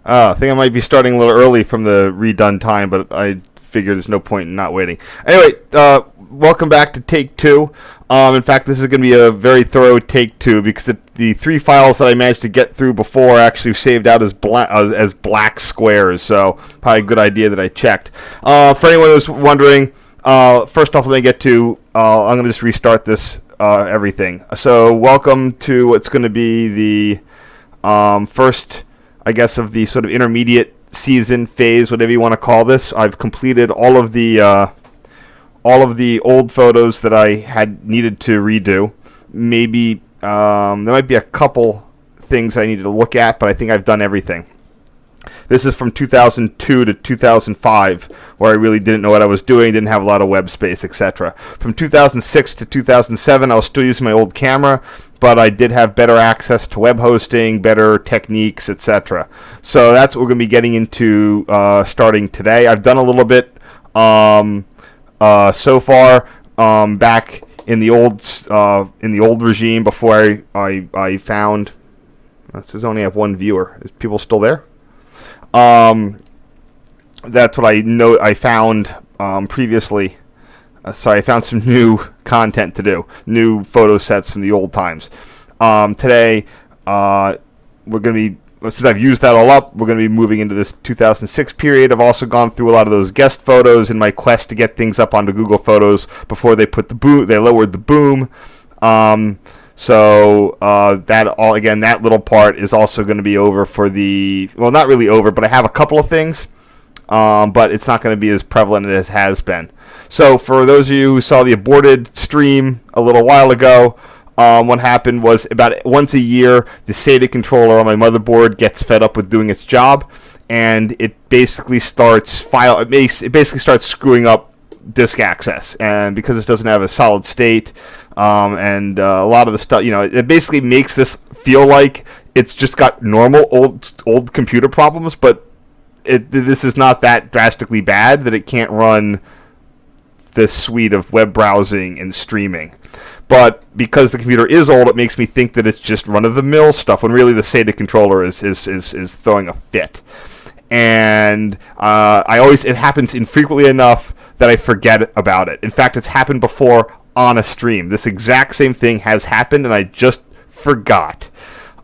I think I might be starting a little early from the redone time, but I figure there's no point in not waiting. Anyway, welcome back to take two. In fact, this is going to be a very thorough take two because the three files that I managed to get through before are actually saved out as black squares. So probably a good idea that I checked. For anyone who's wondering, first off, let me get to. I'm going to just restart this everything. So welcome to what's going to be the first, I guess, of the sort of intermediate season phase, whatever you want to call this. I've completed all of the old photos that I had needed to redo. Maybe there might be a couple things I needed to look at, but I think I've done everything. This is from 2002 to 2005, where I really didn't know what I was doing, didn't have a lot of web space, etc. From 2006 to 2007, I was still using my old camera, but I did have better access to web hosting, better techniques, etc. So that's what we're going to be getting into starting today. I've done a little bit so far back in the old regime before I found. This is only have one viewer. Is people still there? That's what I found previously. Sorry, I found some new content to do, new photo sets from the old times. Today, we're going to be, since I've used that all up, we're going to be moving into this 2006 period. I've also gone through a lot of those guest photos in my quest to get things up onto Google Photos before they put the boom. They lowered the boom. So that all again, that little part is also going to be over for the, well, not really over, but I have a couple of things, but it's not going to be as prevalent as it has been. So for those of you who saw the aborted stream a little while ago, what happened was about once a year, the SATA controller on my motherboard gets fed up with doing its job, and it basically starts screwing up disk access. And because this doesn't have a solid state, and a lot of the stuff, it basically makes this feel like it's just got normal old computer problems, but this is not that drastically bad that it can't run this suite of web browsing and streaming. But because the computer is old, it makes me think that it's just run-of-the-mill stuff, when really the SATA controller is throwing a fit. And it happens infrequently enough that I forget about it. In fact, it's happened before on a stream. This exact same thing has happened, and I just forgot.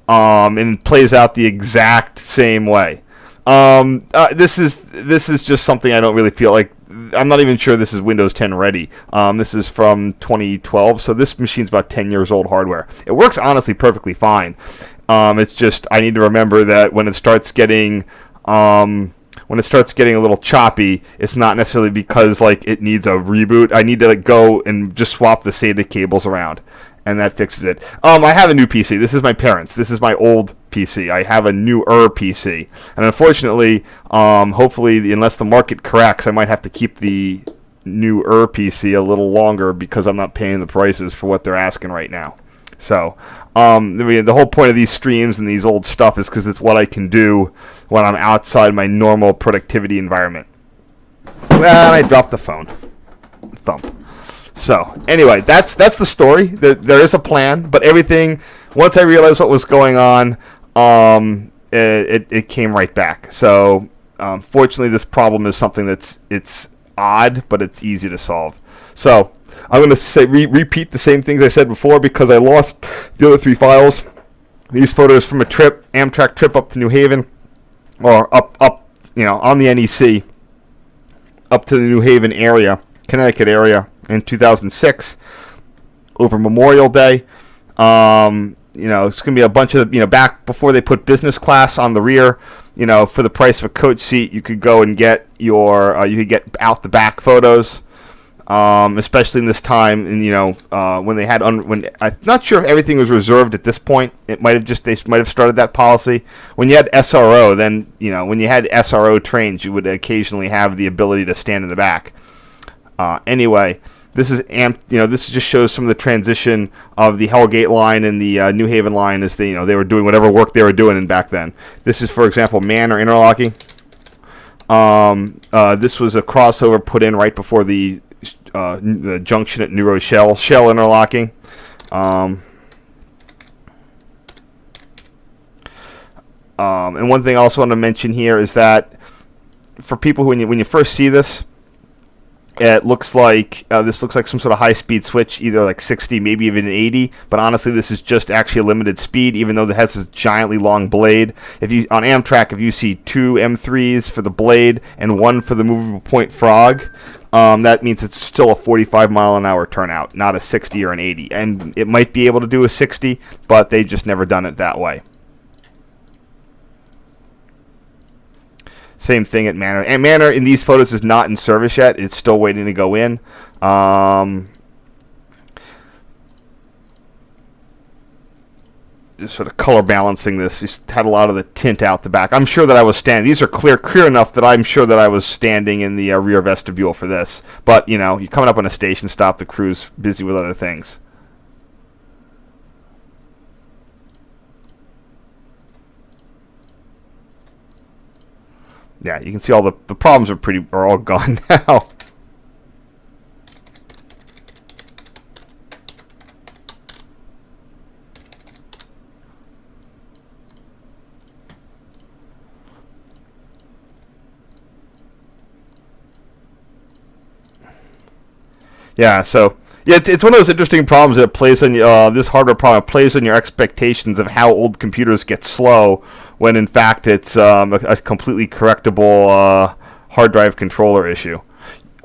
And it plays out the exact same way. This is just something I don't really feel like. I'm not even sure this is Windows 10 ready. This is from 2012, so this machine's about 10 years old hardware. It works honestly perfectly fine. It's just I need to remember that when it starts getting a little choppy, it's not necessarily because it needs a reboot. I need to go and just swap the SATA cables around, and that fixes it. I have a new PC. This is my parents'. This is my old PC. I have a newer PC. And unfortunately, hopefully, unless the market corrects, I might have to keep the newer PC a little longer because I'm not paying the prices for what they're asking right now. So, the whole point of these streams and these old stuff is because it's what I can do when I'm outside my normal productivity environment. And I dropped the phone. Thump. So, anyway, that's the story. There is a plan, but everything, once I realized what was going on, it came right back. So, fortunately, this problem is something it's odd, but it's easy to solve. So, I'm going to repeat the same things I said before because I lost the other three files. These photos from a Amtrak trip up to New Haven, or up on the NEC, up to the New Haven area, Connecticut area, in 2006 over Memorial Day. It's going to be a bunch of, back before they put business class on the rear, for the price of a coach seat, you could go and get you could get out the back photos, especially in this time, and when they had, when I'm not sure if everything was reserved at this point. They might have started that policy. When you had SRO, then, when you had SRO trains, you would occasionally have the ability to stand in the back. Anyway, this is this just shows some of the transition of the Hellgate line and the New Haven line as they were doing whatever work they were doing back then. This is, for example, man or interlocking. This was a crossover put in right before the junction at New Rochelle, shell interlocking. And one thing I also want to mention here is that for people who, when you first see this, it looks like this looks like some sort of high-speed switch, either like 60, maybe even 80. But honestly, this is just actually a limited speed, even though it has this giantly long blade. If you on Amtrak, if you see 2 M3s for the blade and 1 for the movable point frog, that means it's still a 45-mile-an-hour turnout, not a 60 or an 80. And it might be able to do a 60, but they just never done it that way. Same thing at MNRR. And MNRR in these photos is not in service yet. It's still waiting to go in. Just sort of color balancing this. Just had a lot of the tint out the back. I'm sure that I was standing. These are clear enough that I'm sure that I was standing in the rear vestibule for this. But, you know, you're coming up on a station stop. The crew's busy with other things. Yeah, you can see all the problems are all gone now. Yeah, so yeah, it's one of those interesting problems that plays on this hardware problem plays on your expectations of how old computers get slow, when in fact it's a completely correctable hard drive controller issue.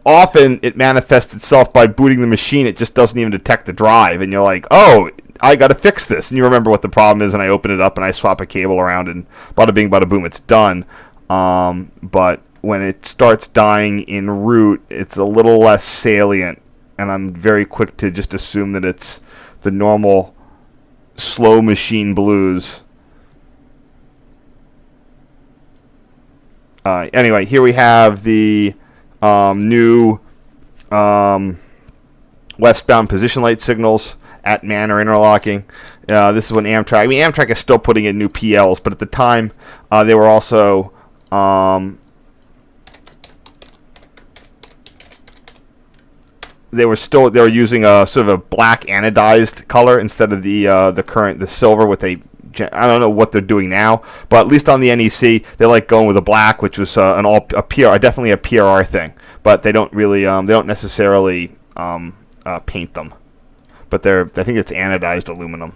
Often it manifests itself by booting the machine. It just doesn't even detect the drive, and you're like, oh, I got to fix this. And you remember what the problem is, and I open it up and I swap a cable around, and bada bing, bada boom, it's done. But when it starts dying en route, it's a little less salient. And I'm very quick to just assume that it's the normal slow machine blues. Anyway, here we have the new westbound position light signals at MNRR interlocking. This is when Amtrak... I mean, Amtrak is still putting in new PLs, but at the time, they were also... They were using a sort of a black anodized color instead of the silver with a, I don't know what they're doing now, but at least on the NEC they like going with a black, which was definitely a PRR thing, but they don't really they don't necessarily paint them, but I think it's anodized aluminum.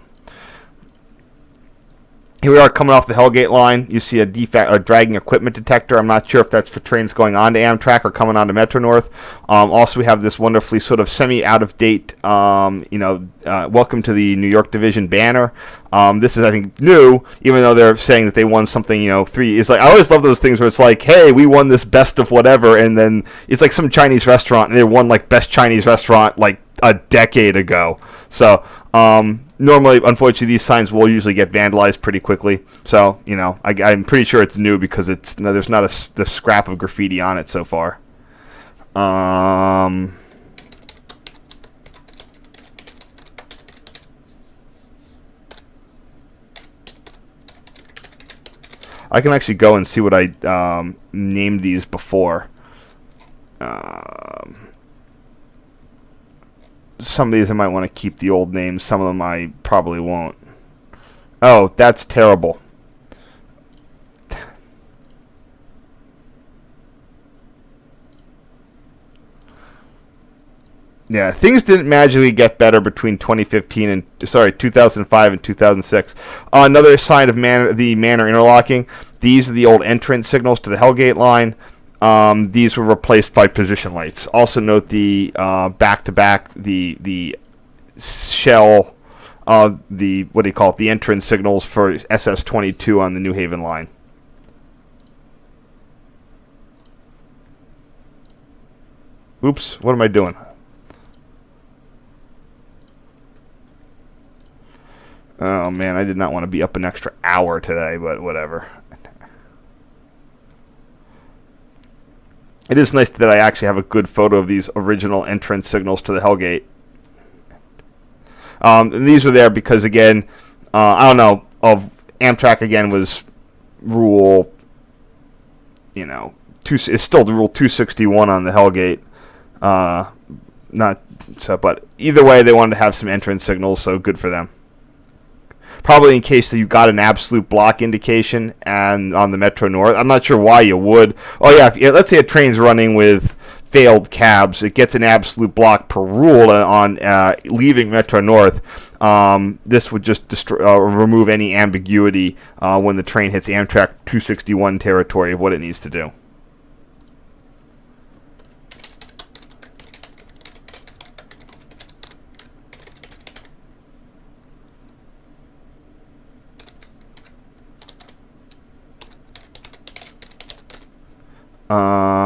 Here we are coming off the Hellgate line. You see a dragging equipment detector. I'm not sure if that's for trains going on to Amtrak or coming on to Metro North. Also, we have this wonderfully sort of semi-out-of-date, welcome to the New York Division banner. This is, I think, new, even though they're saying that they won something, 3. It's like, I always love those things where it's like, hey, we won this best of whatever, and then it's like some Chinese restaurant, and they won, like, best Chinese restaurant, like, a decade ago. So, normally, unfortunately, these signs will usually get vandalized pretty quickly. So, I'm pretty sure it's new because there's not the scrap of graffiti on it so far. I can actually go and see what I named these before. Some of these I might want to keep the old names. Some of them I probably won't. Oh, that's terrible. Yeah, things didn't magically get better between 2005 and 2006. Another sign of the MNRR interlocking. These are the old entrance signals to the Hellgate line. These were replaced by position lights. Also note the back-to-back, the shell, the entrance signals for SS22 on the New Haven line. Oops, what am I doing? Oh man, I did not want to be up an extra hour today, but whatever. It is nice that I actually have a good photo of these original entrance signals to the Hellgate. And these were there because, again, I don't know, Amtrak, again, was rule, it's still the rule 261 on the Hellgate. But either way, they wanted to have some entrance signals, so good for them. probably in case that you got an absolute block indication and on the Metro North. I'm not sure why you would. Oh yeah, let's say a train's running with failed cabs, it gets an absolute block per rule on leaving Metro North. This would just remove any ambiguity when the train hits Amtrak 261 territory of what it needs to do.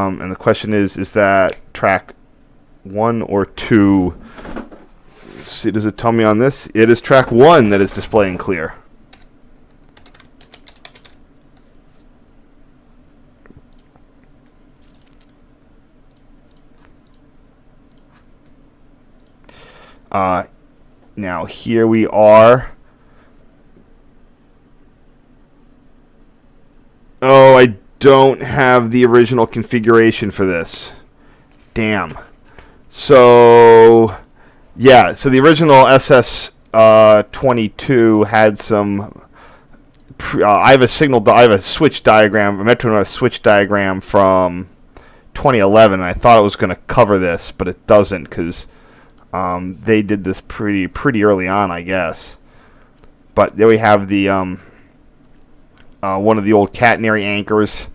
And the question is that track 1 or 2? Let's see, does it tell me on this? It is track 1 that is displaying clear. Now here we are. Oh, I don't have the original configuration for this. Damn. So, yeah, so the original SS22 had some. I have a switch diagram, a Metro North switch diagram from 2011. And I thought it was going to cover this, but it doesn't because they did this pretty early on, I guess. But there we have the one of the old catenary anchors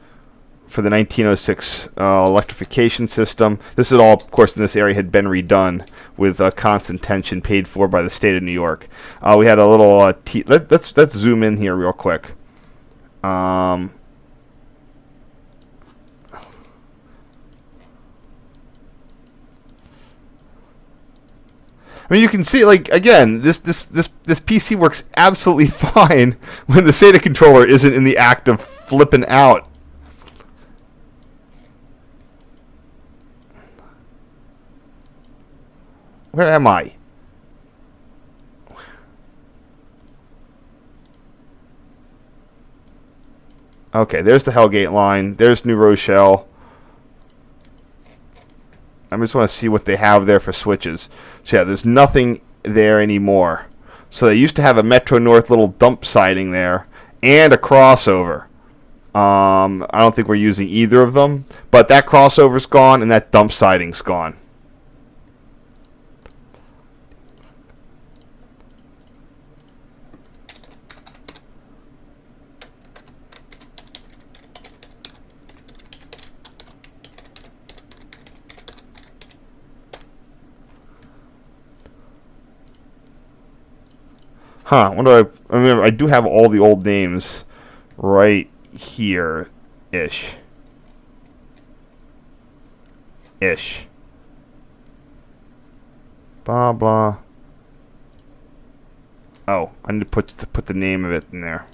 for the 1906 electrification system. This is all, of course, in this area had been redone with constant tension paid for by the state of New York. We had a little. Let's zoom in here real quick. I mean, you can see, like, again, this PC works absolutely fine when the SATA controller isn't in the act of flipping out. Where am I? Okay, there's the Hellgate line. There's New Rochelle. I just want to see what they have there for switches. So yeah, there's nothing there anymore. So they used to have a Metro North little dump siding there and a crossover. I don't think we're using either of them, but that crossover's gone and that dump siding's gone. Huh, I remember I do have all the old names right here-ish. Blah, blah. Oh, I need to put the name of it in there.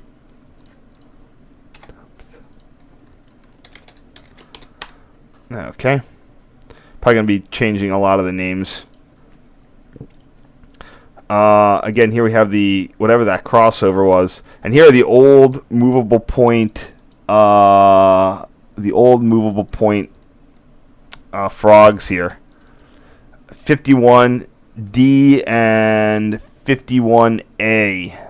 Okay. Probably going to be changing a lot of the names. Again, here we have the whatever that crossover was, and here are the old movable point, frogs here. 51D and 51A,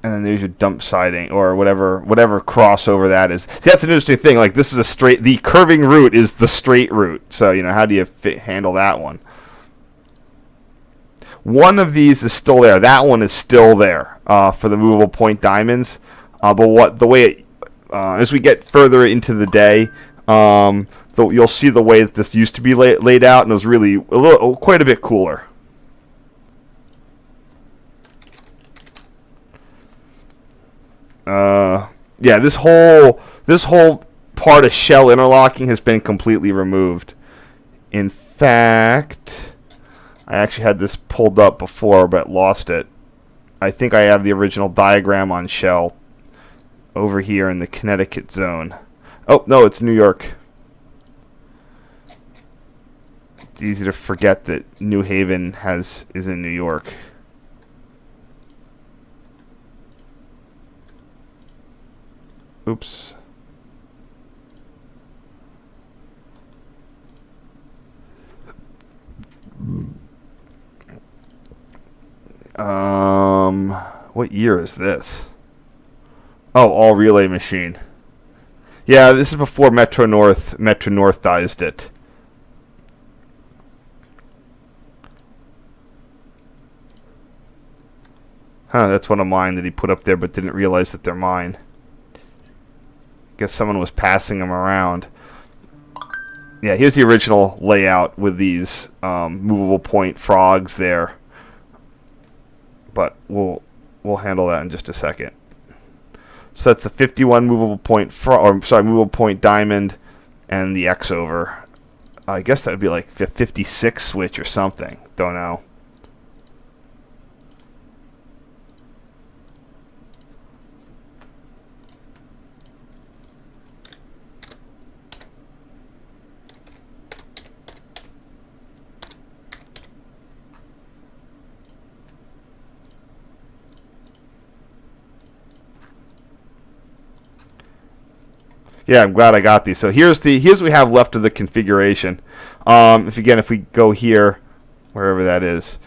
and then there's your dump siding or whatever crossover that is. See, that's an interesting thing. Like, this is the curving route is the straight route. So, you know, how do you handle that one? One of these is still there. That one is still there for the movable point diamonds. But as we get further into the day, you'll see the way that this used to be laid out, and it was really quite a bit cooler. Yeah, this whole part of shell interlocking has been completely removed. In fact, I actually had this pulled up before, but lost it. I think I have the original diagram on shell over here in the Connecticut zone. Oh, no, it's New York. It's easy to forget that New Haven is in New York. Oops. What year is this? Oh, all relay machine. Yeah, this is before Metro Northized it. Huh, that's one of mine that he put up there but didn't realize that they're mine. Guess someone was passing them around. Yeah, here's the original layout with these movable point frogs there. But we'll handle that in just a second. So that's the 51 movable point movable point diamond and the X over. I guess that would be like 56 switch or something. Don't know. Yeah, I'm glad I got these. So here's what we have left of the configuration. If we go here, wherever that is,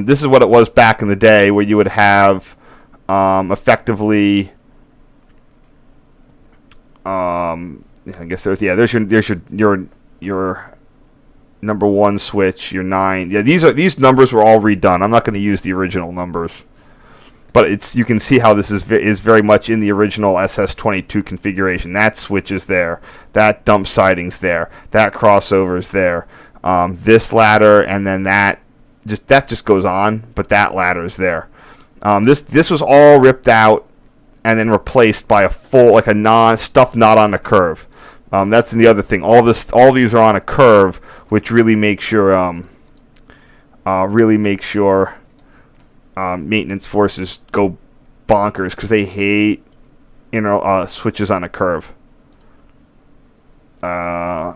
this is what it was back in the day, where you would have effectively. I guess there's your number one switch, your 9. Yeah, these numbers were all redone. I'm not going to use the original numbers. But you can see how this is very much in the original SS22 configuration. That switch is there. That dump siding's there. That crossover's there. This ladder and then that just goes on, but that ladder's there. This was all ripped out and then replaced by a full, like a stuff not on a curve. That's the other thing. All these are on a curve, which really makes sure maintenance forces go bonkers because they hate switches on a curve. It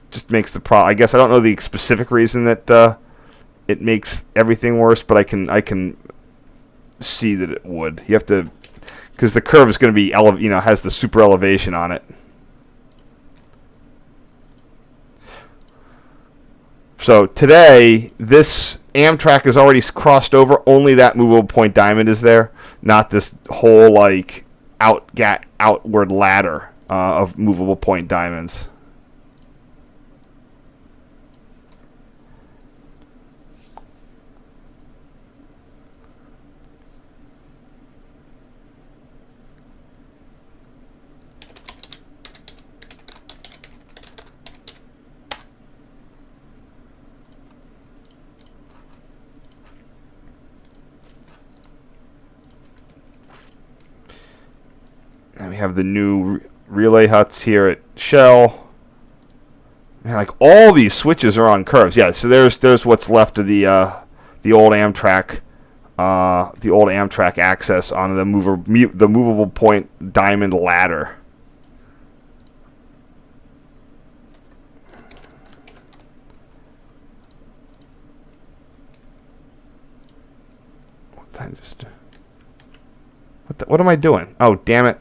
just makes the problem. I guess I don't know the specific reason that it makes everything worse, but I can see that it would. You have to, because the curve is going to be has the super elevation on it. So today, this Amtrak is already crossed over. Only that movable point diamond is there, not this whole like outward ladder of movable point diamonds. And we have the new relay huts here at Shell. And like all these switches are on curves. Yeah, so there's what's left of the old Amtrak access on the movable point diamond ladder. What am I doing? Oh, damn it.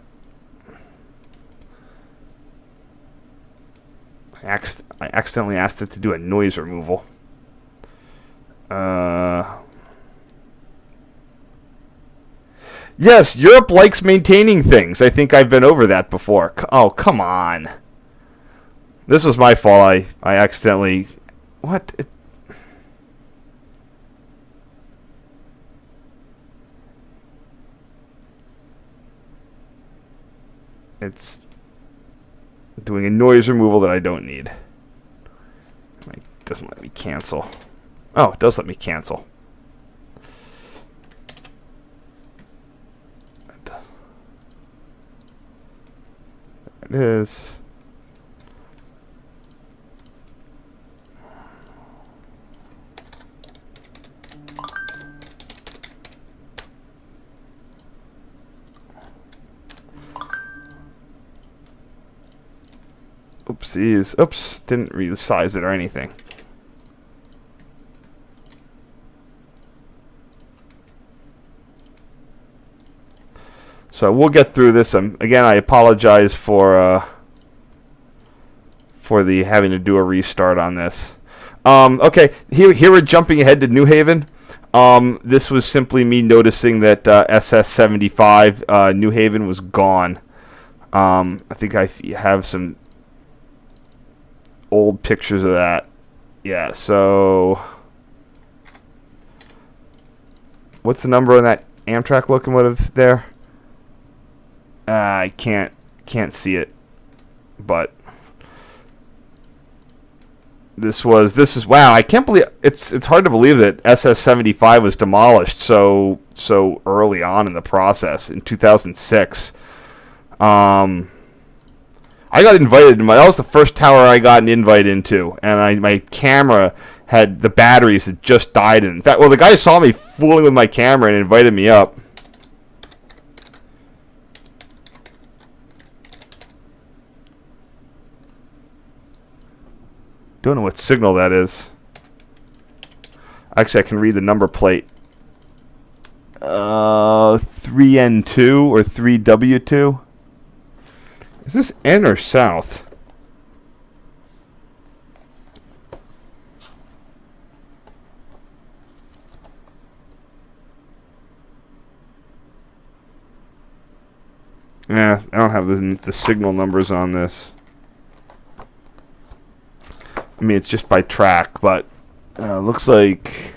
I accidentally asked it to do a noise removal. Yes, Europe likes maintaining things. I think I've been over that before. Oh, come on. This was my fault. I accidentally... What? It's doing a noise removal that I don't need. It doesn't let me cancel. Oh, it does let me cancel. There it is. Oopsies. Oops. Didn't resize it or anything. So we'll get through this. Again, I apologize for for the having to do a restart on this. Okay, here we're jumping ahead to New Haven. This was simply me noticing that SS22 New Haven was gone. I think I have some old pictures of that. Yeah, so what's the number on that Amtrak locomotive there? I can't see it, but this is wow. I can't believe it's hard to believe that SS22 was demolished so early on in the process in 2006. I got invited. That was the first tower I got an invite into, and my camera had the batteries that just died. In fact, well, the guy saw me fooling with my camera and invited me up. Don't know what signal that is. Actually, I can read the number plate. 3N2 or 3W2. Is this N or south? Yeah, I don't have the signal numbers on this. I mean, it's just by track, but looks like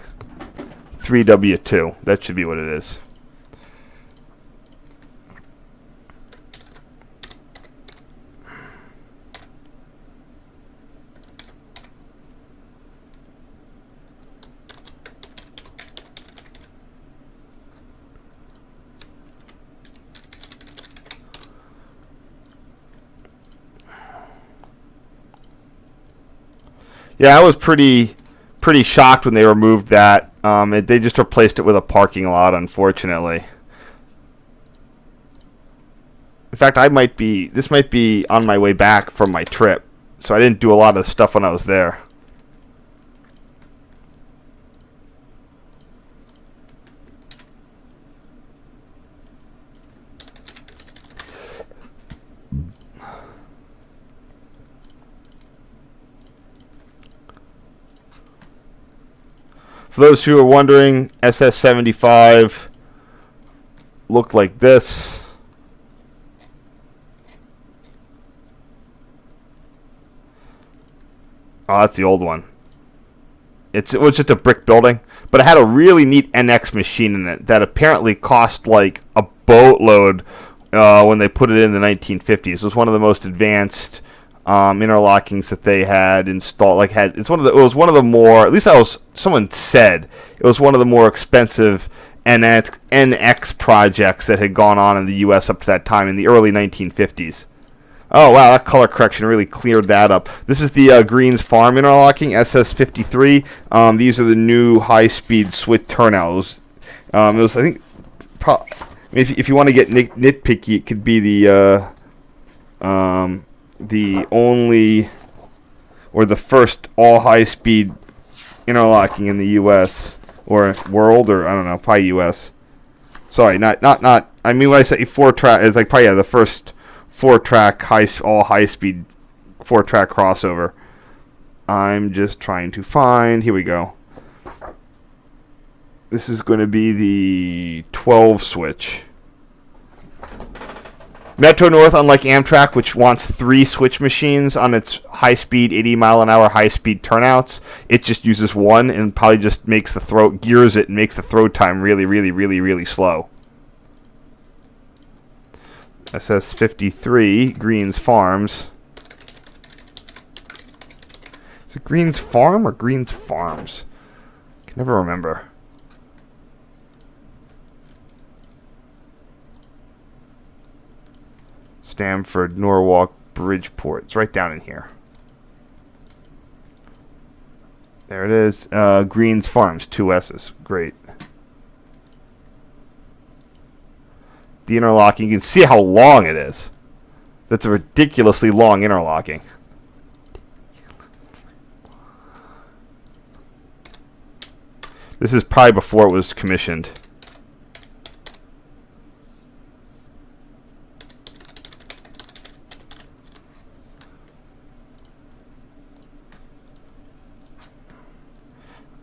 3W2. That should be what it is. Yeah, I was pretty shocked when they removed that. They just replaced it with a parking lot, unfortunately. In fact, this might be on my way back from my trip, so I didn't do a lot of stuff when I was there. For those who are wondering, SS22 looked like this. Oh, that's the old one. It was just a brick building, but it had a really neat NX machine in it that apparently cost like a boatload when they put it in the 1950s. It was one of the most advanced interlockings that they had installed. It was one of the more, at least someone said it was one of the more expensive NX projects that had gone on in the U.S. up to that time in the early 1950s. Oh wow, that color correction really cleared that up. This is the Greens Farm interlocking SS23. These are the new high-speed switch turnouts. It was, I think, if you want to get nitpicky, it could be the only or the first all high-speed interlocking in the U.S. or world, or I don't know, probably U.S. Sorry, not. I mean, when I say 4-track, it's like probably the first 4-track all high-speed 4-track crossover. I'm just trying to find. Here we go. This is going to be the 12 switch. Metro North, unlike Amtrak, which wants 3 switch machines on its high-speed 80-mile-an-hour high-speed turnouts, it just uses 1 and probably just gears it and makes the throw time really, really, really, really slow. SS23, Greens Farms. Is it Greens Farm or Greens Farms? I can never remember. Stamford, Norwalk, Bridgeport. It's right down in here. There it is. Greens Farms, 2 S's. Great. The interlocking, you can see how long it is. That's a ridiculously long interlocking. This is probably before it was commissioned.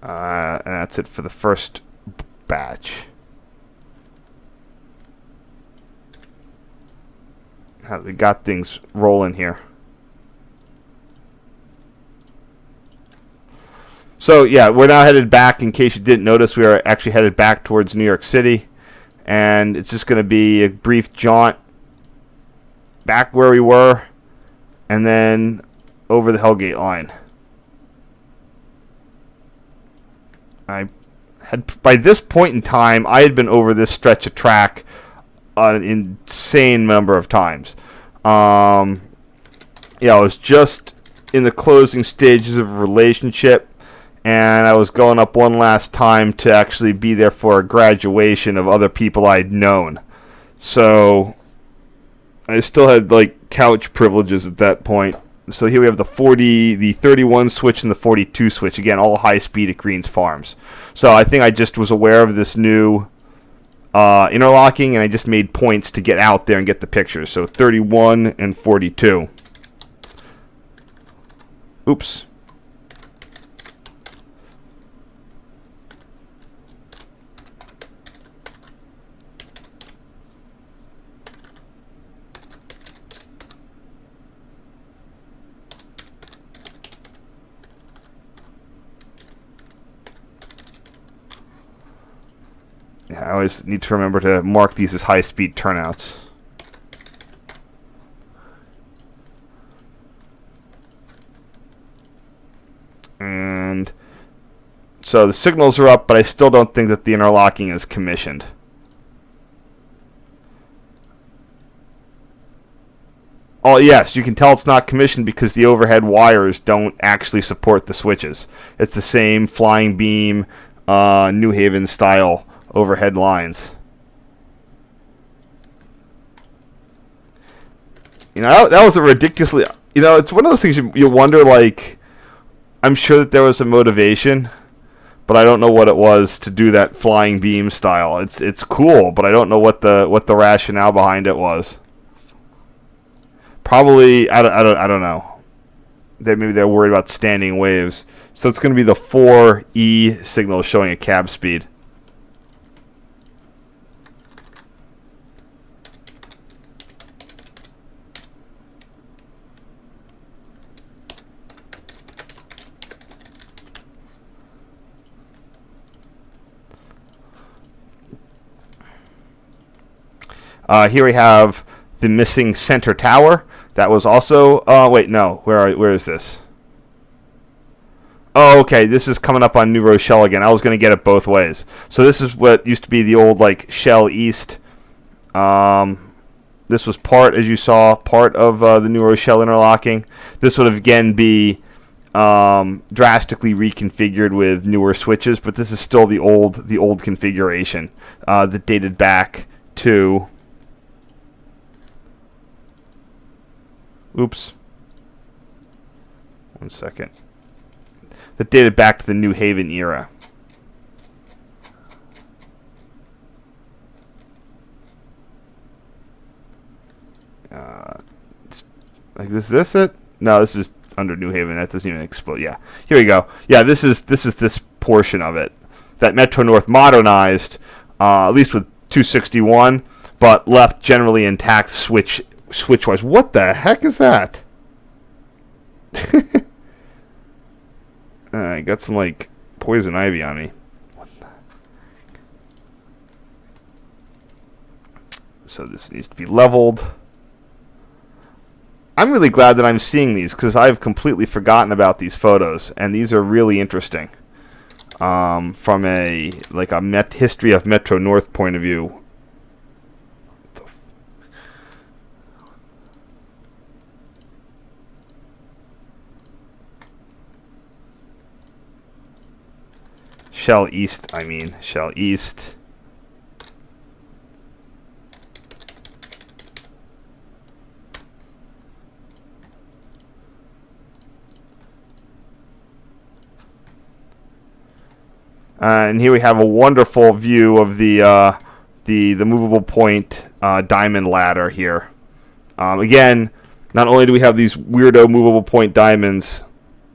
And that's it for the first batch. We got things rolling here. So yeah, we're now headed back. In case you didn't notice, we are actually headed back towards New York City, and it's just going to be a brief jaunt back where we were, and then over the Hellgate line. By this point in time, I had been over this stretch of track an insane number of times. I was just in the closing stages of a relationship, and I was going up one last time to actually be there for a graduation of other people I'd known. So I still had like couch privileges at that point. So here we have the 31 switch and the 42 switch. Again, all high speed at Green's Farms. So I think I just was aware of this new interlocking, and I just made points to get out there and get the pictures. So 31 and 42. Oops. I always need to remember to mark these as high-speed turnouts. And so the signals are up, but I still don't think that the interlocking is commissioned. Oh, yes, you can tell it's not commissioned because the overhead wires don't actually support the switches. It's the same flying beam, New Haven style overhead lines. That was a ridiculously... it's one of those things you wonder, like... I'm sure that there was a motivation, but I don't know what it was to do that flying beam style. It's cool, but I don't know what the rationale behind it was. Probably, I don't know. Maybe they're worried about standing waves. So it's going to be the 4E signal showing a cab speed. Here we have the missing center tower. That was also... wait, no. Where is this? Oh, okay. This is coming up on New Rochelle again. I was going to get it both ways. So this is what used to be the old, like, Shell East. This was as you saw, part of the New Rochelle interlocking. This would again be drastically reconfigured with newer switches, but this is still the old configuration that dated back to... Oops. One second. That dated back to the New Haven era. Like is this it? No, this is under New Haven. That doesn't even explode. Yeah. Here we go. Yeah, this is this portion of it that Metro North modernized, at least with 261, but left generally intact switch-wise. What the heck is that? I got some, like, poison ivy on me. So this needs to be leveled. I'm really glad that I'm seeing these because I've completely forgotten about these photos, and these are really interesting from a history of Metro North point of view. Shell East, Shell East. And here we have a wonderful view of the movable point diamond ladder here. Again, not only do we have these weirdo movable point diamonds,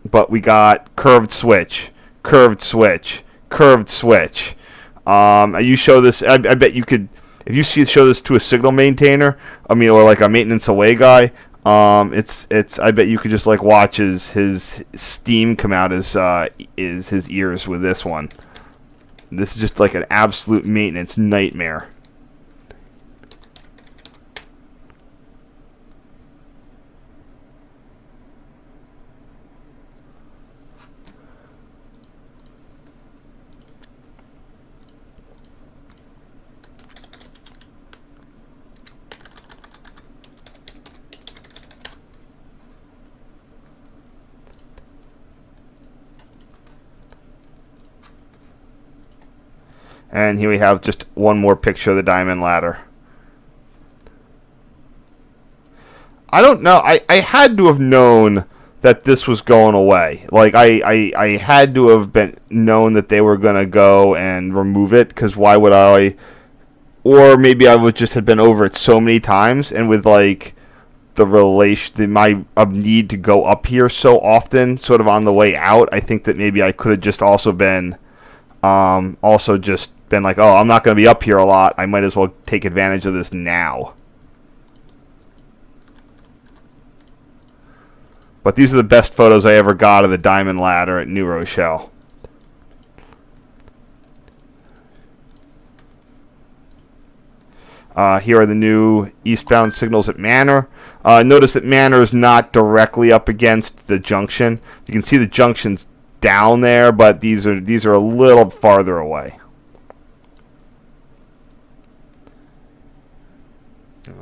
but we got curved switch. curved switch, curved switch. You show this. I bet you could, if you show this to a signal maintainer. I mean, or like a maintenance away guy. It's. I bet you could just like watch his steam come out his ears with this one. This is just like an absolute maintenance nightmare. And here we have just one more picture of the diamond ladder. I don't know. I had to have known that this was going away. Like, I had to have been known that they were going to go and remove it, because why would I? Or maybe I would just have been over it so many times, and with, like, my need to go up here so often, sort of on the way out, I think that maybe I could have just also been, like, oh, I'm not going to be up here a lot. I might as well take advantage of this now. But these are the best photos I ever got of the diamond ladder at New Rochelle. Here are the new eastbound signals at MNRR. Notice that MNRR is not directly up against the junction. You can see the junction's down there, but these are a little farther away.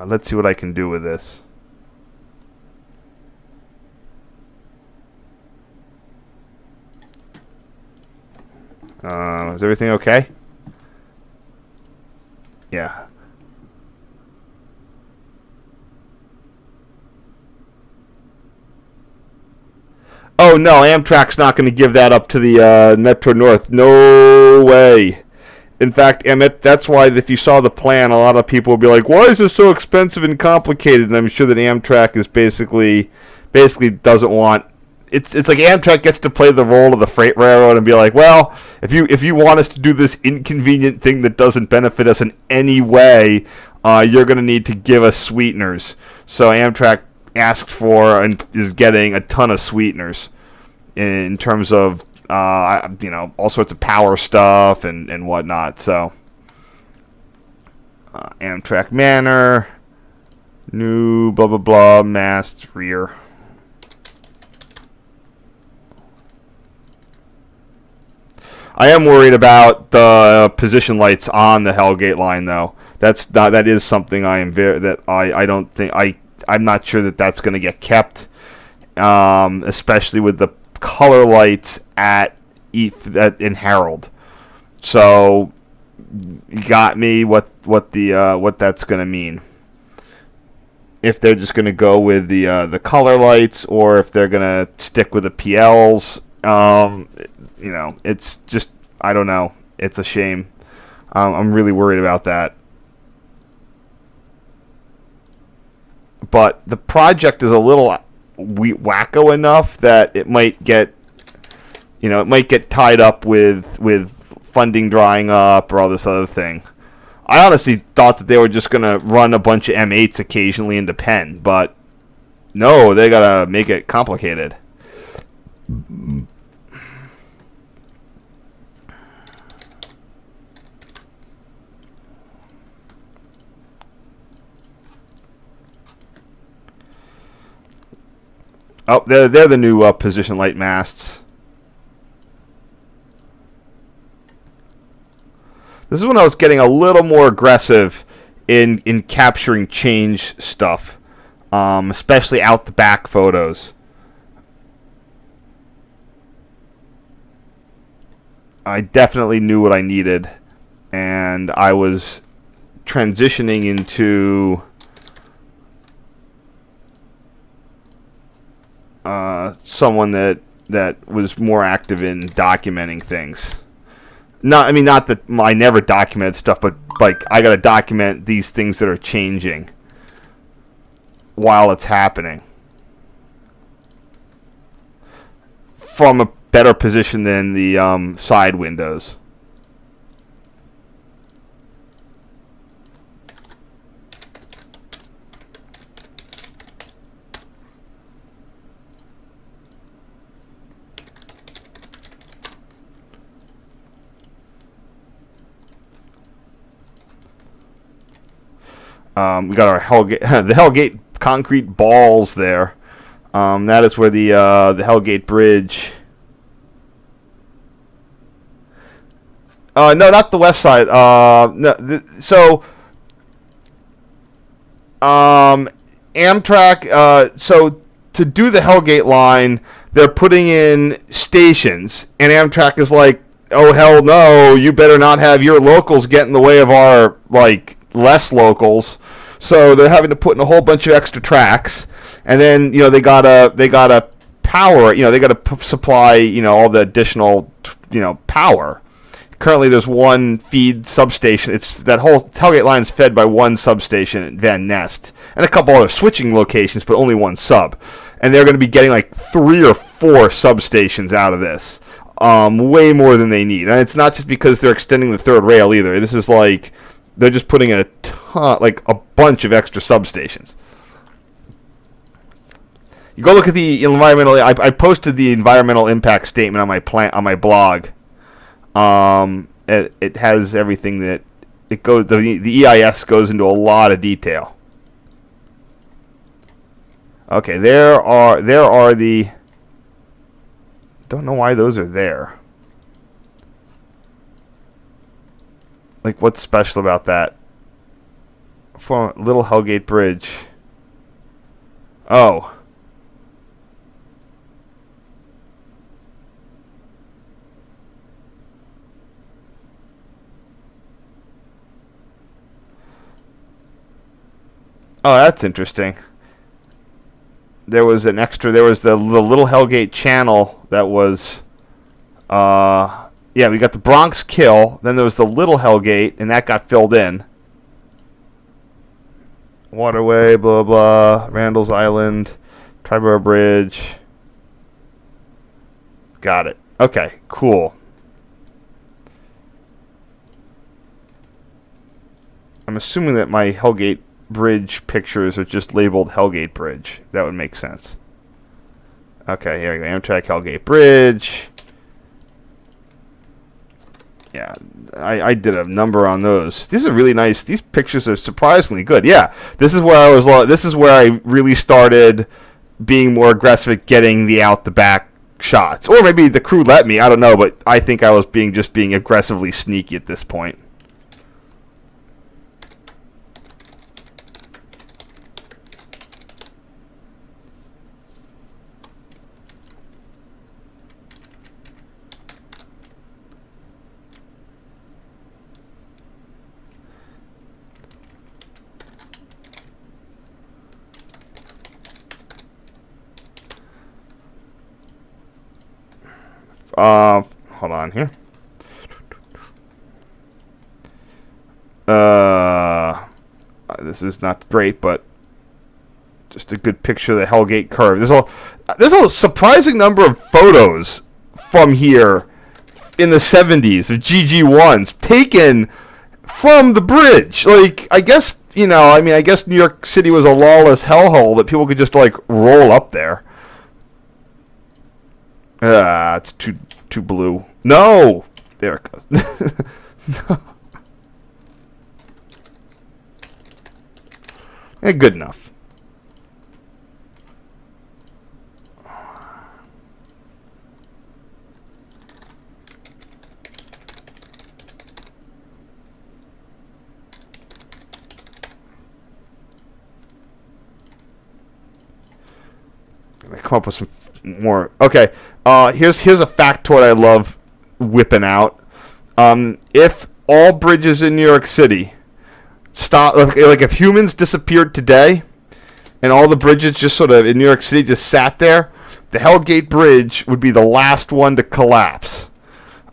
Let's see what I can do with this. Is everything okay? Yeah. Oh no, Amtrak's not going to give that up to the Metro North. No way. In fact, Emmett, that's why if you saw the plan, a lot of people would be like, why is this so expensive and complicated? And I'm sure that Amtrak is basically doesn't want... It's like Amtrak gets to play the role of the freight railroad and be like, well, if you want us to do this inconvenient thing that doesn't benefit us in any way, you're going to need to give us sweeteners. So Amtrak asked for and is getting a ton of sweeteners in terms of all sorts of power stuff and whatnot. So Amtrak MNRR, new blah blah blah, masts rear. I am worried about the position lights on the Hellgate line, though. That is something I'm not sure that that's going to get kept, especially with the color lights in Harold. So you got me what that's going to mean. If they're just going to go with the color lights, or if they're going to stick with the PLs. It's just, I don't know. It's a shame. I'm really worried about that. But the project is a little wacko enough that it might get tied up with funding drying up or all this other thing. I honestly thought that they were just going to run a bunch of M8s occasionally into Penn, but no, they got to make it complicated. Oh, they're the new position light masts. This is when I was getting a little more aggressive in capturing change stuff, especially out the back photos. I definitely knew what I needed, and I was transitioning into someone that was more active in documenting things. Not that I never documented stuff, but like I gotta document these things that are changing while it's happening. From better position than the side windows. We got our Hellgate, the Hellgate concrete balls there. That is where the Hellgate Bridge. No, not the west side. No, Amtrak. So to do the Hellgate line, they're putting in stations, and Amtrak is like, "Oh hell no! You better not have your locals get in the way of our less locals." So they're having to put in a whole bunch of extra tracks, and then they gotta power. They gotta supply all the additional power. Currently, there's one feed substation. It's that whole Hellgate line is fed by one substation at Van Nest and a couple other switching locations, but only one sub. And they're going to be getting like 3 or 4 substations out of this, way more than they need. And it's not just because they're extending the third rail either. This is like they're just putting in a ton, like a bunch of extra substations. You go look at the environmental. I posted the environmental impact statement on my blog. It has everything that it goes. The EIS goes into a lot of detail. Okay, there are the. Don't know why those are there. Like, what's special about that? For Little Hellgate Bridge. Oh. Oh, that's interesting. There was an extra. There was the Little Hellgate channel that was. Yeah, we got the Bronx Kill. Then there was the Little Hellgate, and that got filled in. Waterway, blah blah. Randall's Island, Triborough Bridge. Got it. Okay, cool. I'm assuming that my Hellgate Bridge pictures are just labeled Hellgate Bridge. That would make sense. Okay, here we go. Amtrak Hellgate Bridge. Yeah, I did a number on those. These are really nice. These pictures are surprisingly good. Yeah, this is where I was. This is where I really started being more aggressive at getting the out the back shots, or maybe the crew let me. I don't know, but I think I was being aggressively sneaky at this point. Hold on here. This is not great, but just a good picture of the Hellgate curve. There's a surprising number of photos from here in the 70s of GG1s taken from the bridge. Like, I guess, I guess New York City was a lawless hellhole that people could just roll up there. It's too blue. No! There it goes. No. Good enough. I come up with some more. Okay, here's a factoid I love whipping out. If all bridges in New York City stop, like if humans disappeared today, and all the bridges just sort of in New York City just sat there, the Hellgate Bridge would be the last one to collapse.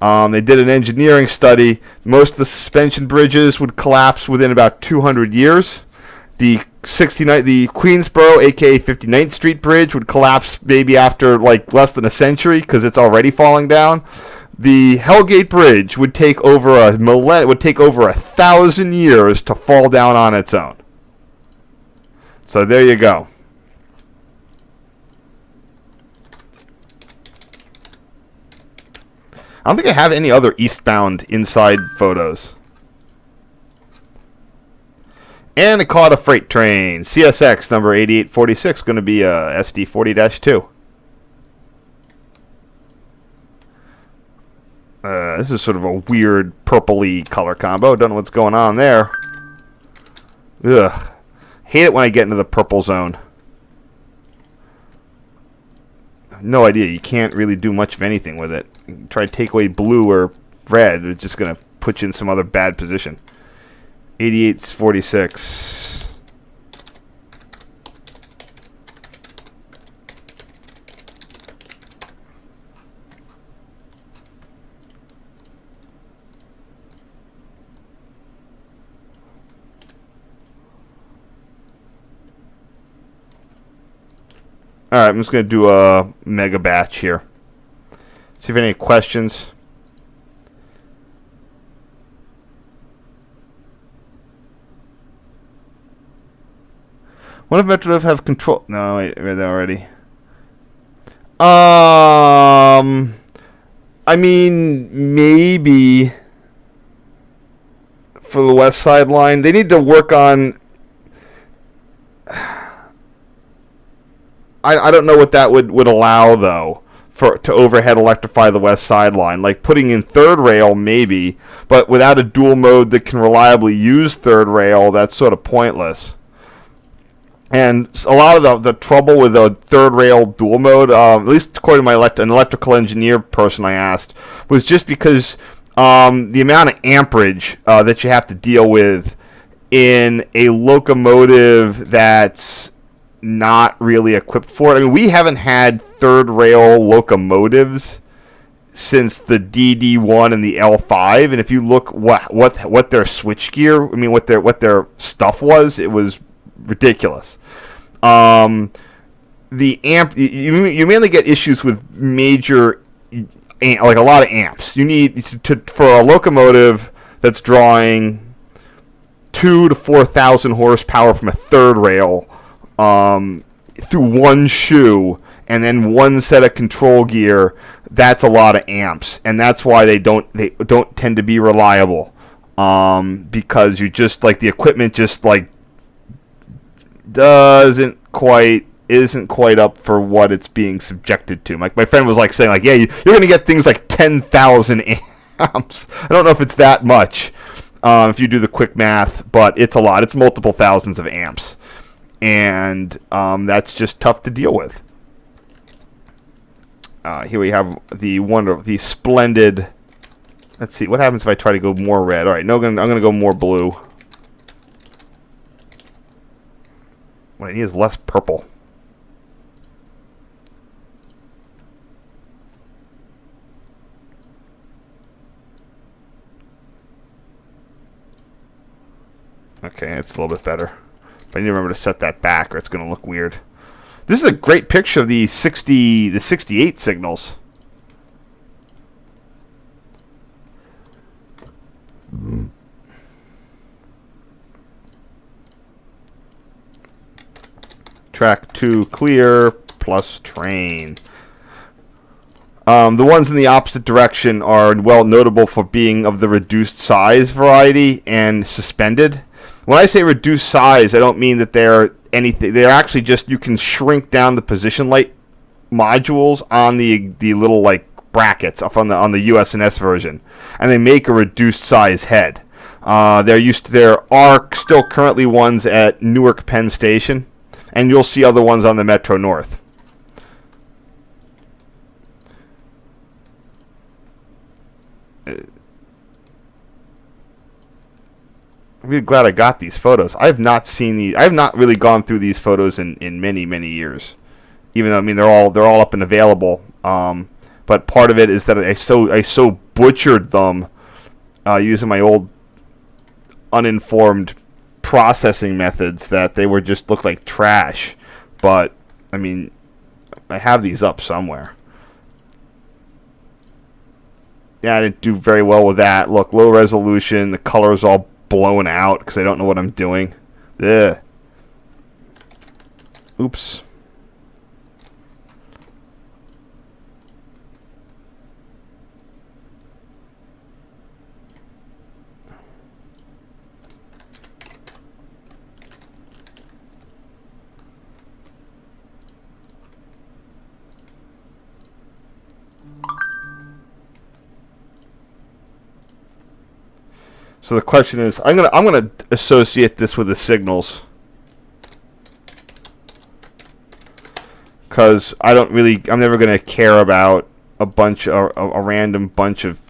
They did an engineering study. Most of the suspension bridges would collapse within about 200 years. The the Queensboro, aka 59th Street Bridge, would collapse maybe after like less than a century because it's already falling down. The Hellgate Bridge would take over 1,000 years to fall down on its own. So there you go. I don't think I have any other eastbound inside photos. And it caught a freight train. CSX number 8846, going to be a SD40-2. This is sort of a weird purpley color combo. Don't know what's going on there. Ugh. Hate it when I get into the purple zone. No idea. You can't really do much of anything with it. Try to take away blue or red. It's just going to put you in some other bad position. 8846. Alright, I'm just going to do a mega batch here. See if any questions. What if Metro have control? No, I read that already. I mean, maybe for the West Side line, they need to work on. I don't know what that would allow though to overhead electrify the West Side line. Like putting in third rail maybe, but without a dual mode that can reliably use third rail, that's sort of pointless. And a lot of the trouble with the third rail dual mode, at least according to an electrical engineer person I asked, was just because the amount of amperage that you have to deal with in a locomotive that's not really equipped for it. I mean, we haven't had third rail locomotives since the DD1 and the L5, and if you look what their switchgear, I mean what their stuff was, it was ridiculous. The amp, you mainly get issues with major, like a lot of amps. You need for a locomotive that's drawing 2,000 to 4,000 horsepower from a third rail through one shoe and then one set of control gear. That's a lot of amps, and that's why they don't tend to be reliable, because you just like the equipment just like isn't quite up for what it's being subjected to. My friend was like saying like, yeah, you're going to get things like 10,000 amps. I don't know if it's that much if you do the quick math, but it's a lot. It's multiple thousands of amps. And that's just tough to deal with. Here we have the splendid. Let's see what happens if I try to go more red. All right, no, I'm gonna go more blue. What I need is less purple. Okay, it's a little bit better. But I need to remember to set that back or it's going to look weird. This is a great picture of the 68 signals. Track 2 clear plus train. The ones in the opposite direction are well notable for being of the reduced size variety and suspended. When I say reduced size, I don't mean that they're anything. They're actually just, you can shrink down the position light modules on the little like brackets up on the US&S version, and they make a reduced size head. There are still currently ones at Newark Penn Station, and you'll see other ones on the Metro North. I'm really glad I got these photos. I have not seen these. I have not really gone through these photos in many years. Even though I mean they're all up and available. But part of it is that I so butchered them using my old uninformed processing methods that they were just looked like trash. But I mean, I have these up somewhere. Yeah, I didn't do very well with that. Look, low resolution. The color is all blown out because I don't know what I'm doing. Ugh. Oops. So the question is, I'm gonna associate this with the signals, because I'm never gonna care about a random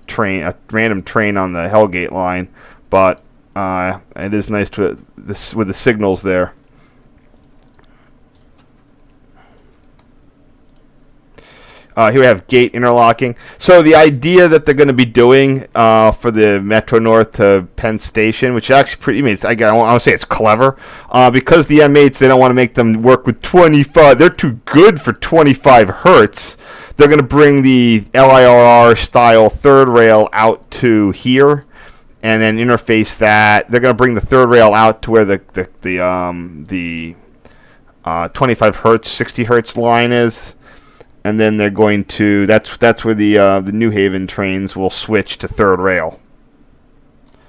train on the Hellgate line, but it is nice to with the signals there. Here we have gate interlocking. So the idea that they're going to be doing for the Metro North to Penn Station, which is actually pretty, I want to say it's clever, because the M8s, they don't want to make them work with 25. They're too good for 25 hertz. They're going to bring the LIRR style third rail out to here, and then interface that. They're going to bring the third rail out to where the 25 hertz, 60 hertz line is. And then they're going to, that's where the New Haven trains will switch to third rail.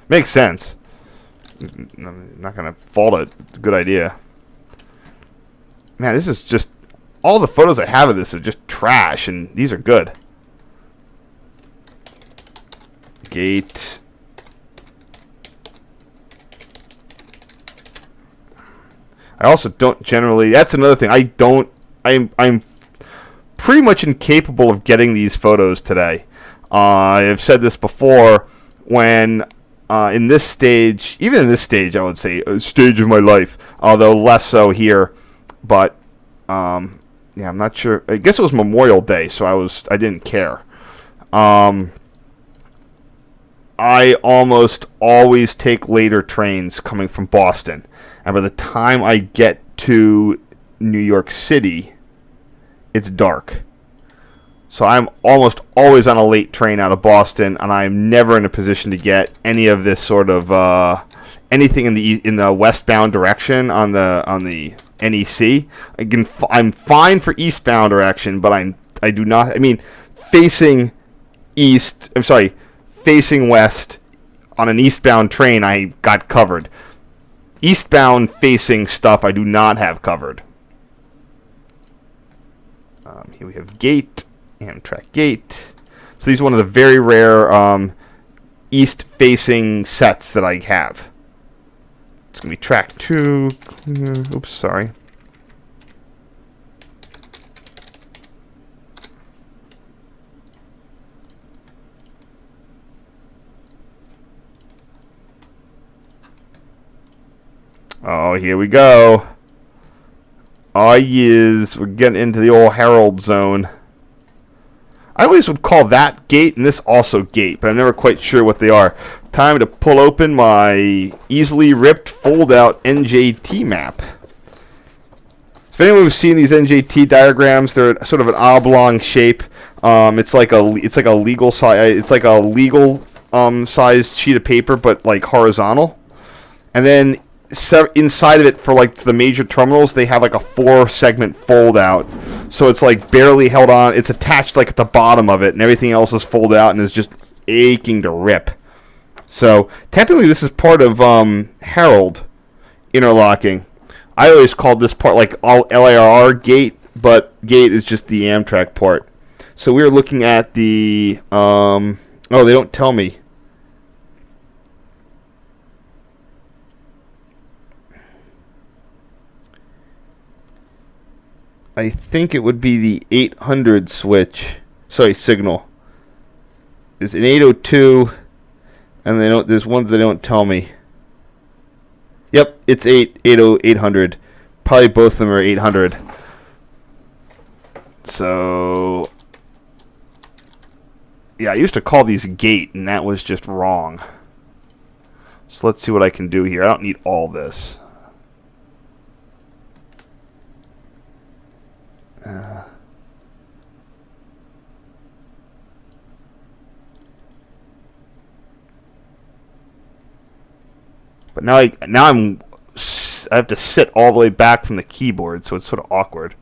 Makes sense. I'm not going to fault it. It's a good idea. Man, this is just, all the photos I have of this are just trash, and these are good. Gate. I also don't generally, that's another thing, I'm pretty much incapable of getting these photos today. I've said this before, when in this stage, even in this stage, I would say a stage of my life, although less so here, but yeah, I'm not sure. I guess it was Memorial Day, so I didn't care. I almost always take later trains coming from Boston, and by the time I get to New York City, it's dark. So I'm almost always on a late train out of Boston, and I'm never in a position to get any of this sort of anything in the westbound direction on the NEC. Again, I'm fine for eastbound direction, but I do not. I mean, facing west on an eastbound train, I got covered. Eastbound facing stuff, I do not have covered. Here we have gate, Amtrak gate. So these are one of the very rare east-facing sets that I have. It's going to be track 2. Oops, sorry. Oh, here we go. Oh, yes. We're getting into the old Harold zone. I always would call that gate and this also gate, but I'm never quite sure what they are. Time to pull open my easily ripped fold-out NJT map. If anyone who's seen these NJT diagrams, they're sort of an oblong shape. It's like a legal size. It's like a legal sized sheet of paper, but like horizontal. And then inside of it, for like the major terminals, they have like a 4-segment fold out, so it's like barely held on. It's attached like at the bottom of it, and everything else is folded out and is just aching to rip. So technically this is part of Harold interlocking. I always called this part like all LIRR gate, but gate is just the Amtrak part. So we were looking at the oh, they don't tell me. I think it would be the 800 switch. Sorry, signal. There's an 802, and there's ones that don't tell me. Yep, it's 800. Probably both of them are 800. So yeah, I used to call these gate, and that was just wrong. So let's see what I can do here. I don't need all this. But now I have to sit all the way back from the keyboard, so it's sort of awkward.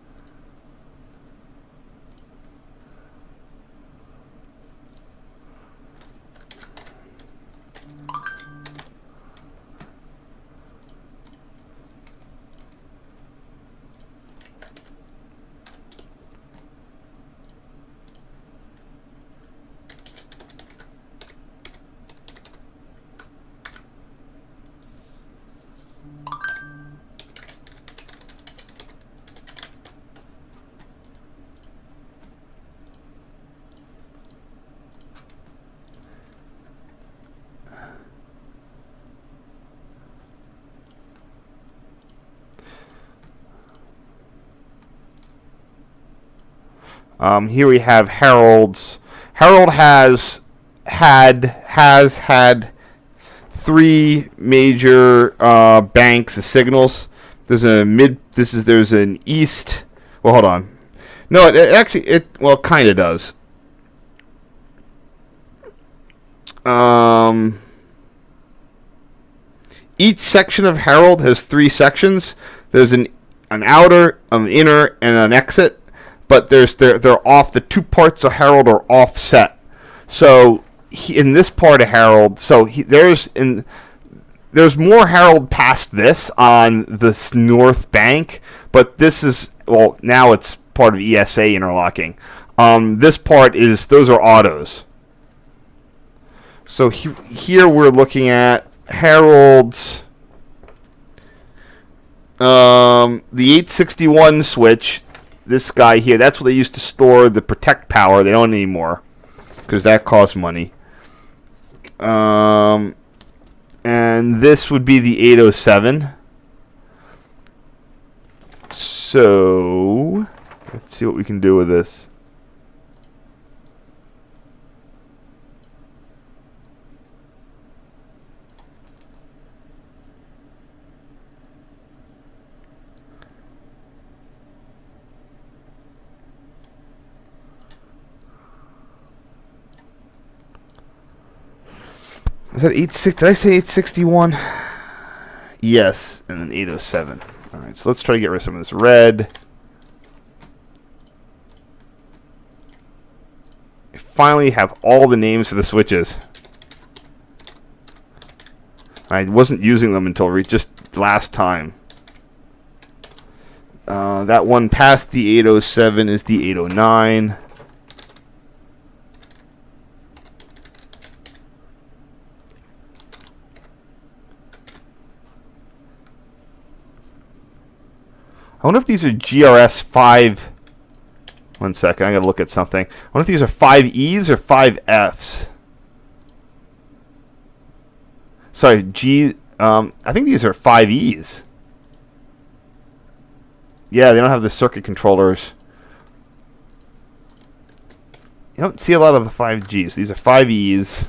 Here we have Harold's. Harold has had three major banks of signals. There's there's an east. Well, hold on. No, it kind of does. Each section of Harold has three sections. There's an outer, an inner, and an exit. But they're off. The two parts of Harold are offset. So in this part of Harold, there's more Harold past this on this north bank, but this is now it's part of ESA interlocking. This part those are autos. So here we're looking at Harold's the 861 switch. This guy here, that's what they used to store the protect power. They don't anymore because that costs money. And this would be the 807. So let's see what we can do with this. Is that 86? Did I say 861? Yes, and then 807. All right, so let's try to get rid of some of this red. I finally have all the names for the switches. I wasn't using them until just last time. That one past the 807 is the 809. I wonder if these are GRS 5. 1 second, I gotta look at something. I wonder if these are 5Es or 5Fs. Sorry, I think these are 5Es. Yeah, they don't have the circuit controllers. You don't see a lot of the 5Gs. These are 5Es.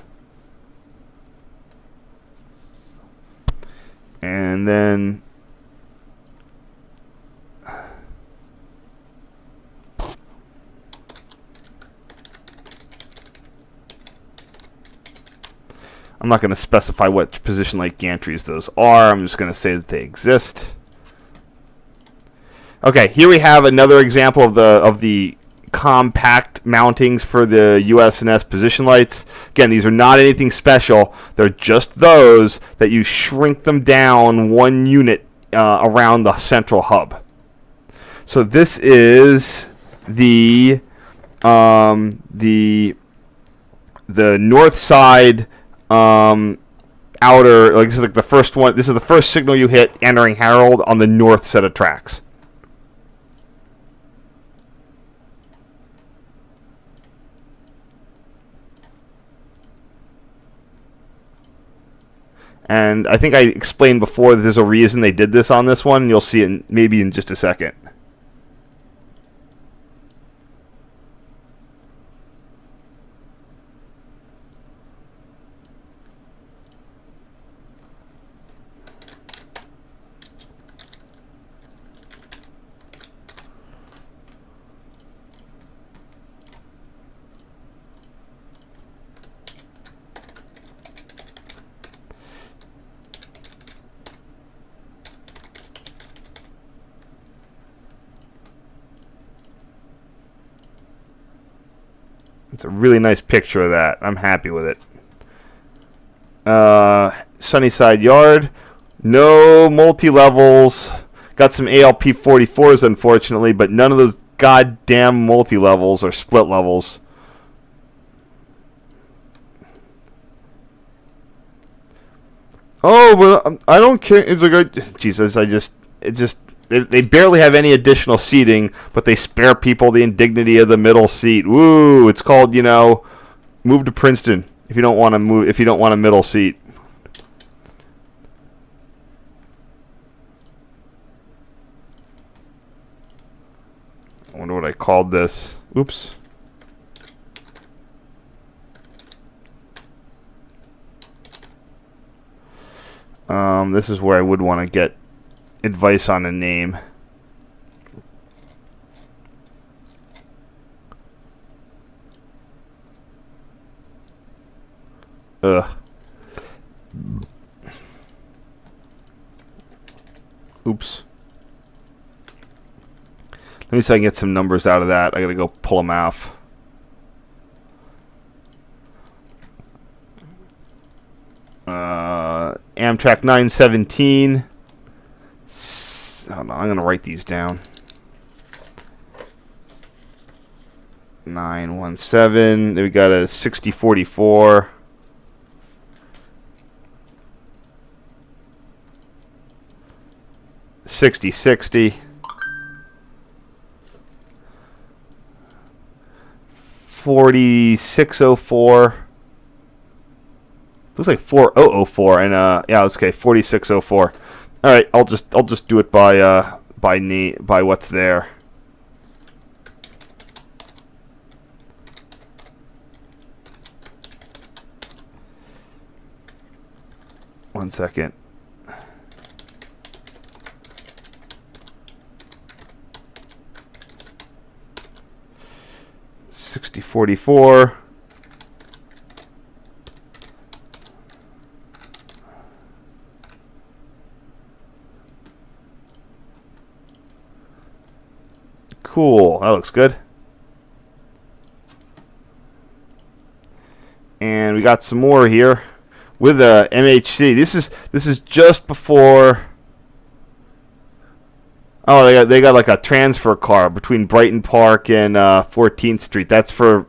And then I'm not going to specify what position light gantries those are. I'm just going to say that they exist. Okay, here we have another example of the compact mountings for the US&S position lights. Again, these are not anything special. They're just those that you shrink them down 1 unit around the central hub. So this is the north side outer, like this is like the first one. This is the first signal you hit entering Harold on the north set of tracks. And I think I explained before that there's a reason they did this on this one. You'll see it maybe in just a second. It's a really nice picture of that. I'm happy with it. Sunnyside Yard. No multi-levels. Got some ALP 44s, unfortunately, but none of those goddamn multi-levels or split levels. Oh, but I don't care. It's like, Jesus, they barely have any additional seating, but they spare people the indignity of the middle seat. Woo! It's called, move to Princeton if you don't want to move. If you don't want a middle seat. I wonder what I called this. Oops. This is where I would want to get advice on a name. Ugh. Oops. Let me see if I can get some numbers out of that. I gotta go pull them off. Amtrak 917. Hold on, I'm gonna write these down. 917. Then we got a 6044. $60.60. 4604. Looks like 4004 and yeah, okay, 4604. All right, I'll just do it by what's there. One second. $60.44. Cool. That looks good. And we got some more here with a MHC. This is just before. Oh, they got like a transfer car between Brighton Park and 14th Street. That's for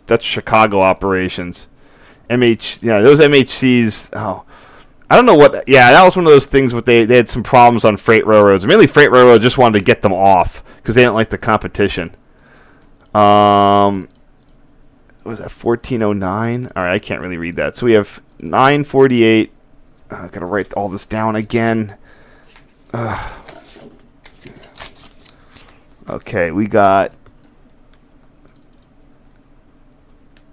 that's Chicago operations. Those MHCs. Oh, I don't know what. Yeah, that was one of those things. But they had some problems on freight railroads. Mainly freight railroad just wanted to get them off because they didn't like the competition. What was that? 1409. All right, I can't really read that. So we have 948. I gotta write all this down again. Okay, we got,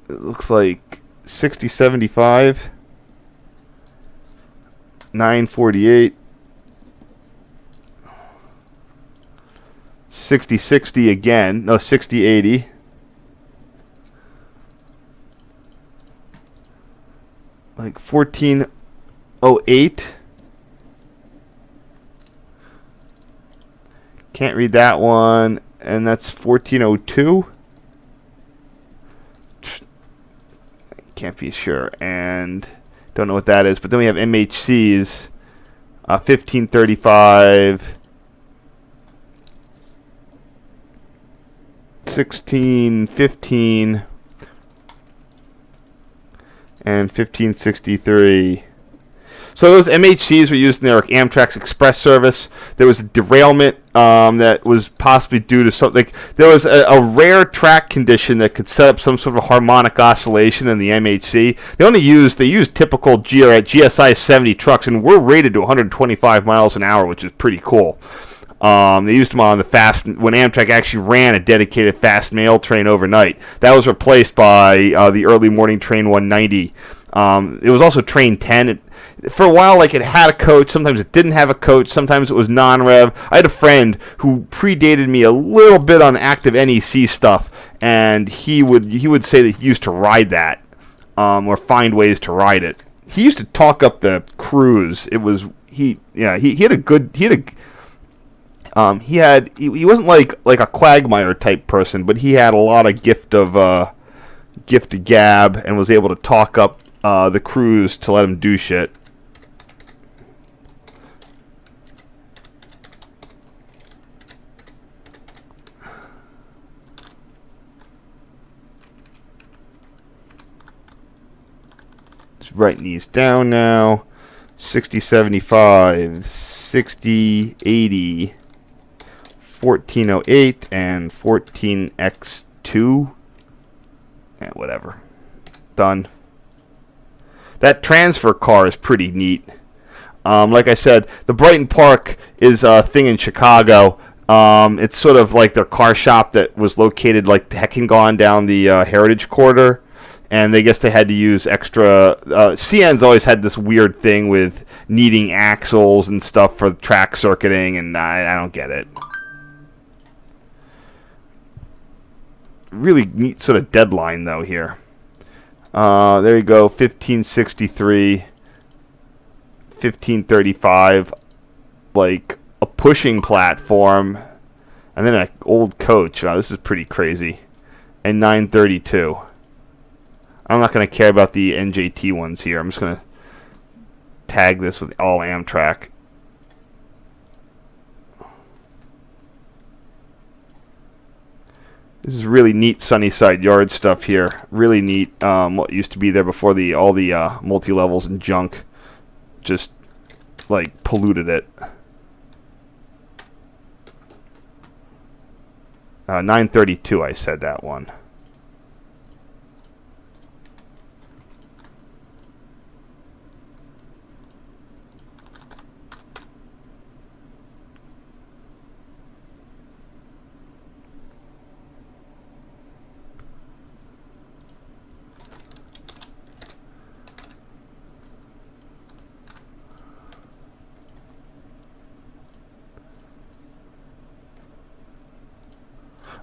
it looks like 6075, 948, 6060 again, no, 6080, like 1408. Can't read that one, and that's 1402. Can't be sure, and don't know what that is. But then we have MHCs, 1535, 1615, and 1563. So those MHCs were used in their Amtrak's express service. There was a derailment that was possibly due to something. There was a rare track condition that could set up some sort of harmonic oscillation in the MHC. They used typical GSI 70 trucks, and were rated to 125 miles an hour, which is pretty cool. They used them on the fast when Amtrak actually ran a dedicated fast mail train overnight. That was replaced by the early morning train 190. It was also train 10. For a while, it had a coach. Sometimes it didn't have a coach. Sometimes it was non-rev. I had a friend who predated me a little bit on active NEC stuff, and he would say that he used to ride that, or find ways to ride it. He used to talk up the crews. He wasn't like a Quagmire type person, but he had a lot of gift of gift to gab and was able to talk up the crews to let them do shit. Just writing these down now. 6075, 6080, 1408, and 14x2. Whatever. Done. That transfer car is pretty neat. Like I said, the Brighton Park is a thing in Chicago. It's sort of like their car shop that was located like hecking gone down the Heritage Corridor. And I guess they had to use extra... CN's always had this weird thing with needing axles and stuff for track circuiting, and I don't get it. Really neat sort of deadline, though, here. There you go, 1563, 1535, like a pushing platform, and then an old coach. Wow, this is pretty crazy. And 932. I'm not going to care about the NJT ones here. I'm just going to tag this with all Amtrak. This is really neat Sunnyside Yard stuff here. Really neat. What used to be there before all the multi-levels and junk just like polluted it. 932, I said that one.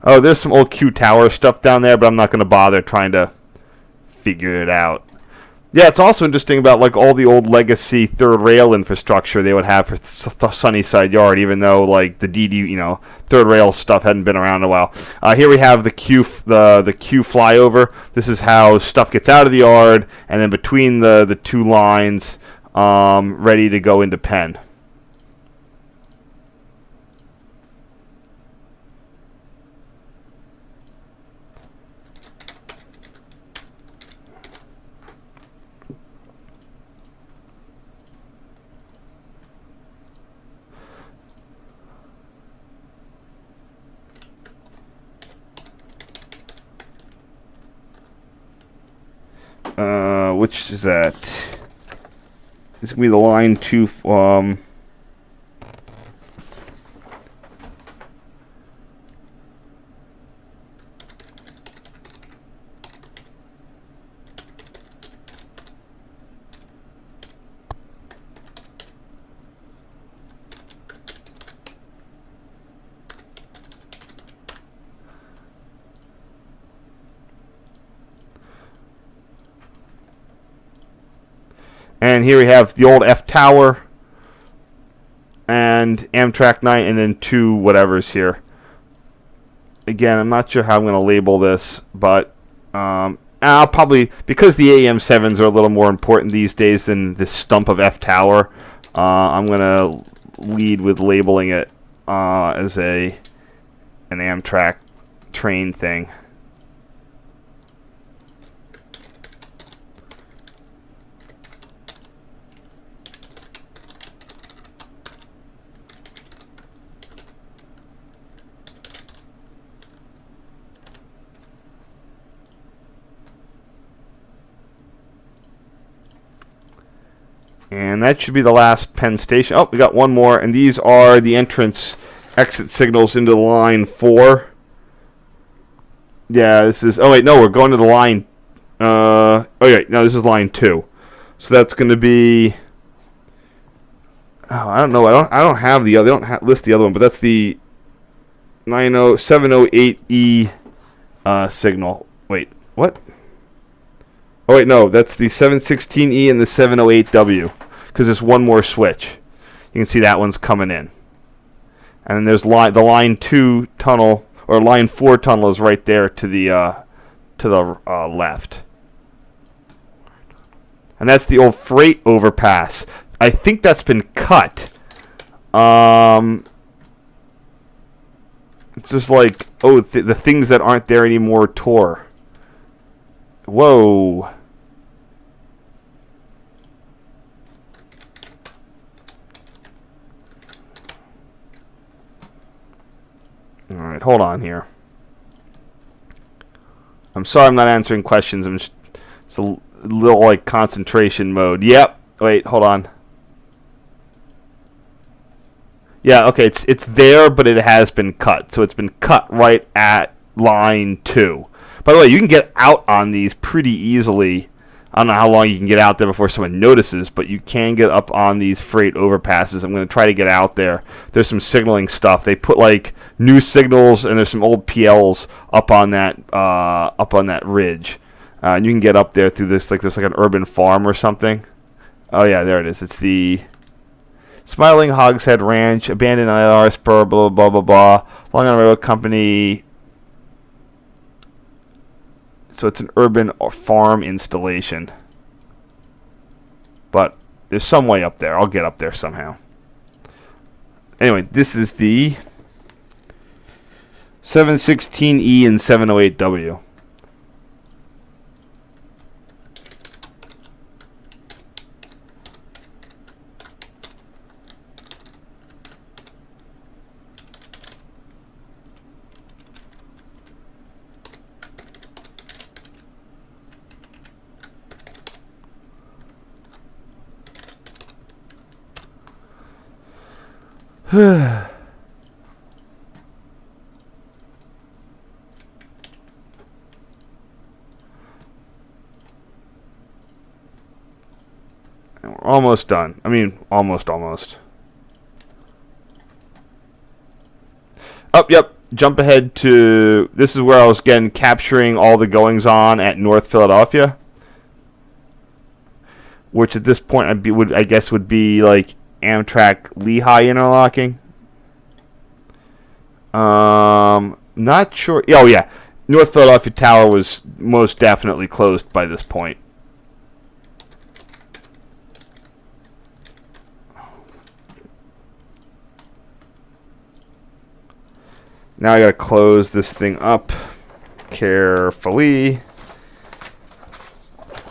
Oh, there's some old Q Tower stuff down there, but I'm not going to bother trying to figure it out. Yeah, it's also interesting about like all the old legacy third rail infrastructure they would have for Sunnyside Yard, even though like the third rail stuff hadn't been around in a while. Here we have the Q flyover. This is how stuff gets out of the yard, and then between the two lines, ready to go into Penn. Which is that? This is going to be the line 2. And here we have the old F Tower and Amtrak 9, and then 2 whatevers here. Again, I'm not sure how I'm going to label this, but I'll probably, because the AM7s are a little more important these days than this stump of F Tower, I'm going to lead with labeling it as an Amtrak train thing. And that should be the last Penn station. Oh, we got one more, and these are the entrance exit signals into the line 4. Yeah, this is... Oh, wait, no, we're going to the line... oh, wait, no, this is line 2. So that's going to be... Oh, I don't know. I don't have the other... They don't list the other one, but that's the 708E signal. Wait, what? Oh, wait, no, that's the 716E and the 708W, because there's one more switch. You can see that one's coming in. And then there's the line 2 tunnel, or line 4 tunnel is right there to the to the left. And that's the old freight overpass. I think that's been cut. It's just like, oh, the things that aren't there anymore tore. Whoa. All right, hold on here. I'm sorry I'm not answering questions. I'm just, it's a little like concentration mode. Yep. Wait, hold on. Yeah, okay, it's there, but it has been cut. So it's been cut right at line 2. By the way, you can get out on these pretty easily. I don't know how long you can get out there before someone notices, but you can get up on these freight overpasses. I'm going to try to get out there. There's some signaling stuff. They put like new signals, and there's some old PLs up on that ridge. And you can get up there through this, like there's like an urban farm or something. Oh yeah, there it is. It's the Smiling Hogshead Ranch, abandoned IR spur, blah blah blah blah. Long Island Railroad Company. So it's an urban farm installation. But there's some way up there. I'll get up there somehow. Anyway, this is the 716E and 708W. We're almost done. I mean, almost. Oh, yep. Jump ahead to... This is where I was, again, capturing all the goings-on at North Philadelphia. Which at this point, I guess would be, like, Amtrak Lehigh interlocking. Not sure. Oh, yeah. North Philadelphia Tower was most definitely closed by this point. Now I gotta close this thing up carefully.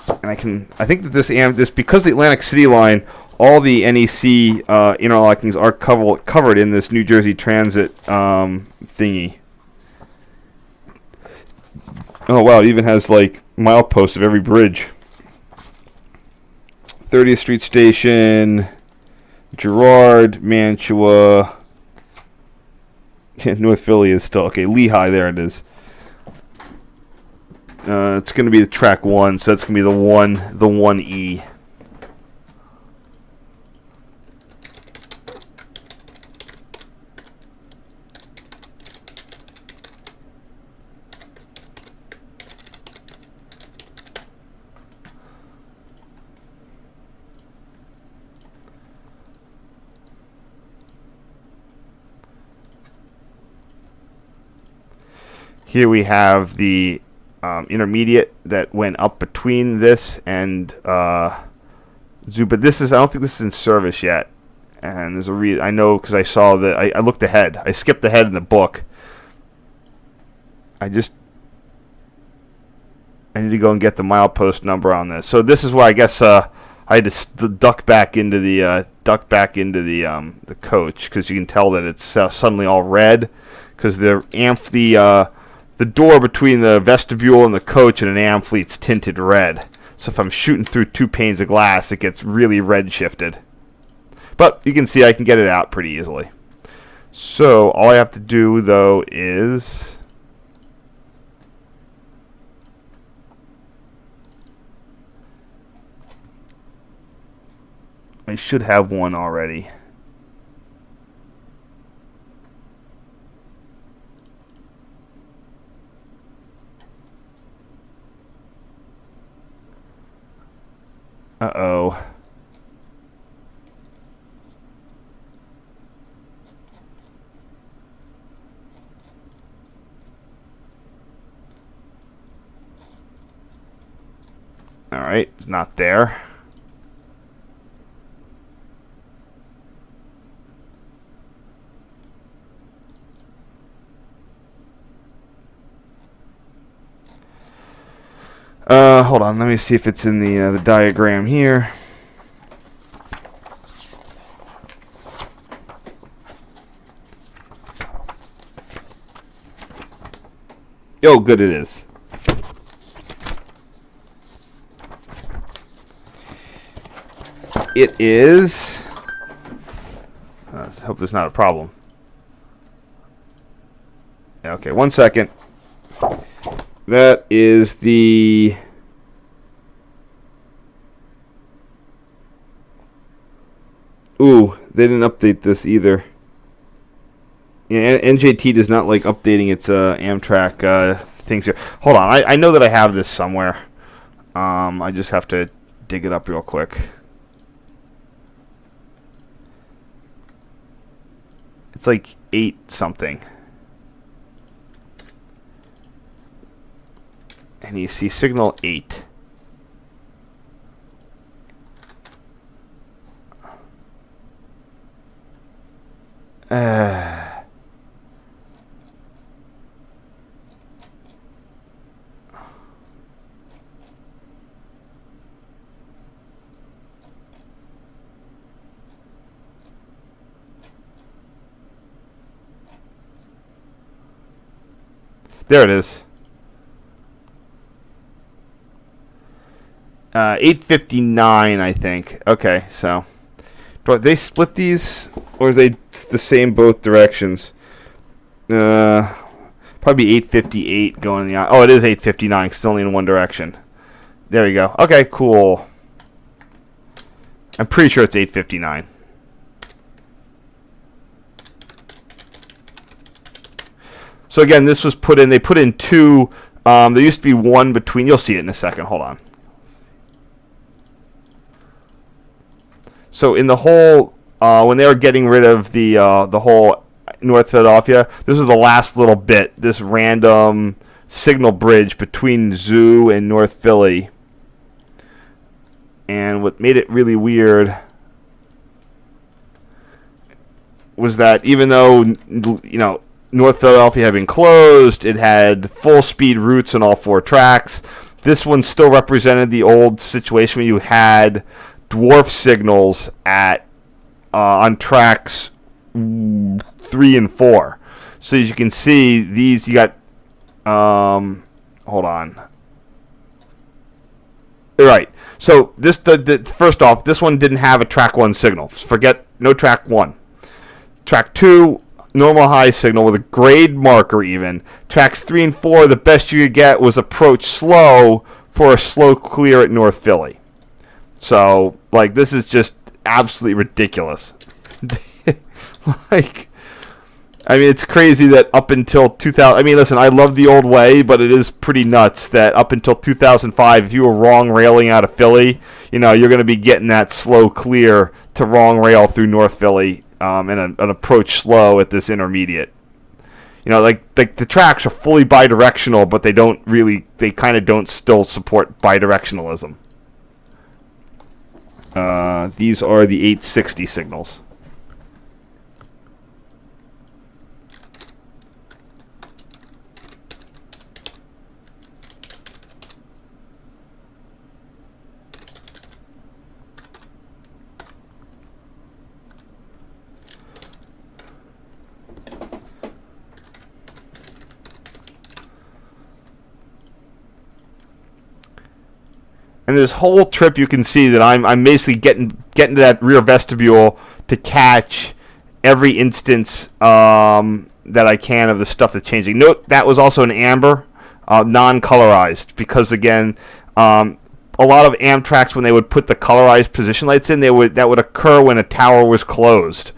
And I think that this because the Atlantic City line, all the NEC interlockings are covered in this New Jersey Transit thingy. Oh wow, it even has like mileposts of every bridge. 30th Street Station, Girard, Mantua. North Philly is still okay. Lehigh, there it is. It's going to be the track 1, so that's going to be the 1E. Here we have the intermediate that went up between this and Zoo, but I don't think this is in service yet. And there's a I know because I saw that I looked ahead. I skipped ahead in the book. I need to go and get the milepost number on this. So this is where I guess I had to duck back into the coach, because you can tell that it's suddenly all red because the door between the vestibule and the coach and an Amfleet's tinted red. So if I'm shooting through 2 panes of glass, it gets really red shifted. But you can see I can get it out pretty easily. So all I have to do, though, is... I should have one already. Uh-oh. All right, it's not there. Hold on. Let me see if it's in the diagram here. Oh, good, it is. It is. Let's hope there's not a problem. Okay, 1 second. That is the. Ooh, they didn't update this either. Yeah, NJT does not like updating its Amtrak things here. Hold on, I know that I have this somewhere. I just have to dig it up real quick. It's like 8 something. And you see signal 8. There it is. 859, I think. Okay, so do they split these, or are they the same both directions? Probably 858 going in the. Oh, it is 859 because it's only in one direction. There you go. Okay, cool. I'm pretty sure it's 859. So again, this was put in. They put in 2. There used to be 1 between. You'll see it in a second. Hold on. So in the whole, when they were getting rid of the whole North Philadelphia, this was the last little bit. This random signal bridge between Zoo and North Philly. And what made it really weird was that even though, you know, North Philadelphia had been closed, it had full speed routes on all 4 tracks. This one still represented the old situation where you had dwarf signals at on tracks 3 and 4. So as you can see, these you got. Hold on. Right. So this the first off, this one didn't have a track 1 signal. Forget no track 1. Track 2. Normal high signal with a grade marker even. Tracks 3 and 4, the best you could get was approach slow for a slow clear at North Philly. So, like, this is just absolutely ridiculous. Like, I mean, it's crazy that up until 2000... I mean, listen, I love the old way, but it is pretty nuts that up until 2005, if you were wrong railing out of Philly, you know, you're going to be getting that slow clear to wrong rail through North Philly. And an approach slow at this intermediate. You know, like the tracks are fully bidirectional, but they kind of don't still support bidirectionalism. These are the 860 signals. And this whole trip, you can see that I'm basically getting to that rear vestibule to catch every instance that I can of the stuff that's changing. Note that was also an amber, non-colorized, because again, a lot of Amtraks, when they would put the colorized position lights in, that would occur when a tower was closed.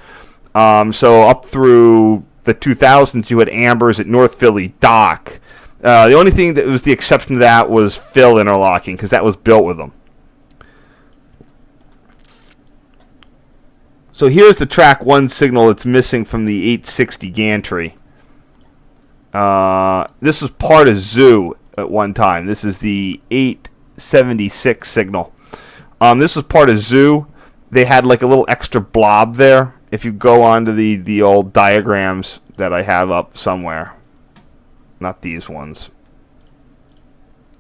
So up through the 2000s, you had ambers at North Philly Dock. The only thing that was the exception to that was fill interlocking, because that was built with them. So here's the track 1 signal that's missing from the 860 gantry. This was part of Zoo at one time. This is the 8 876 signal. This was part of Zoo. They had like a little extra blob there. If you go onto the old diagrams that I have up somewhere. Not these ones.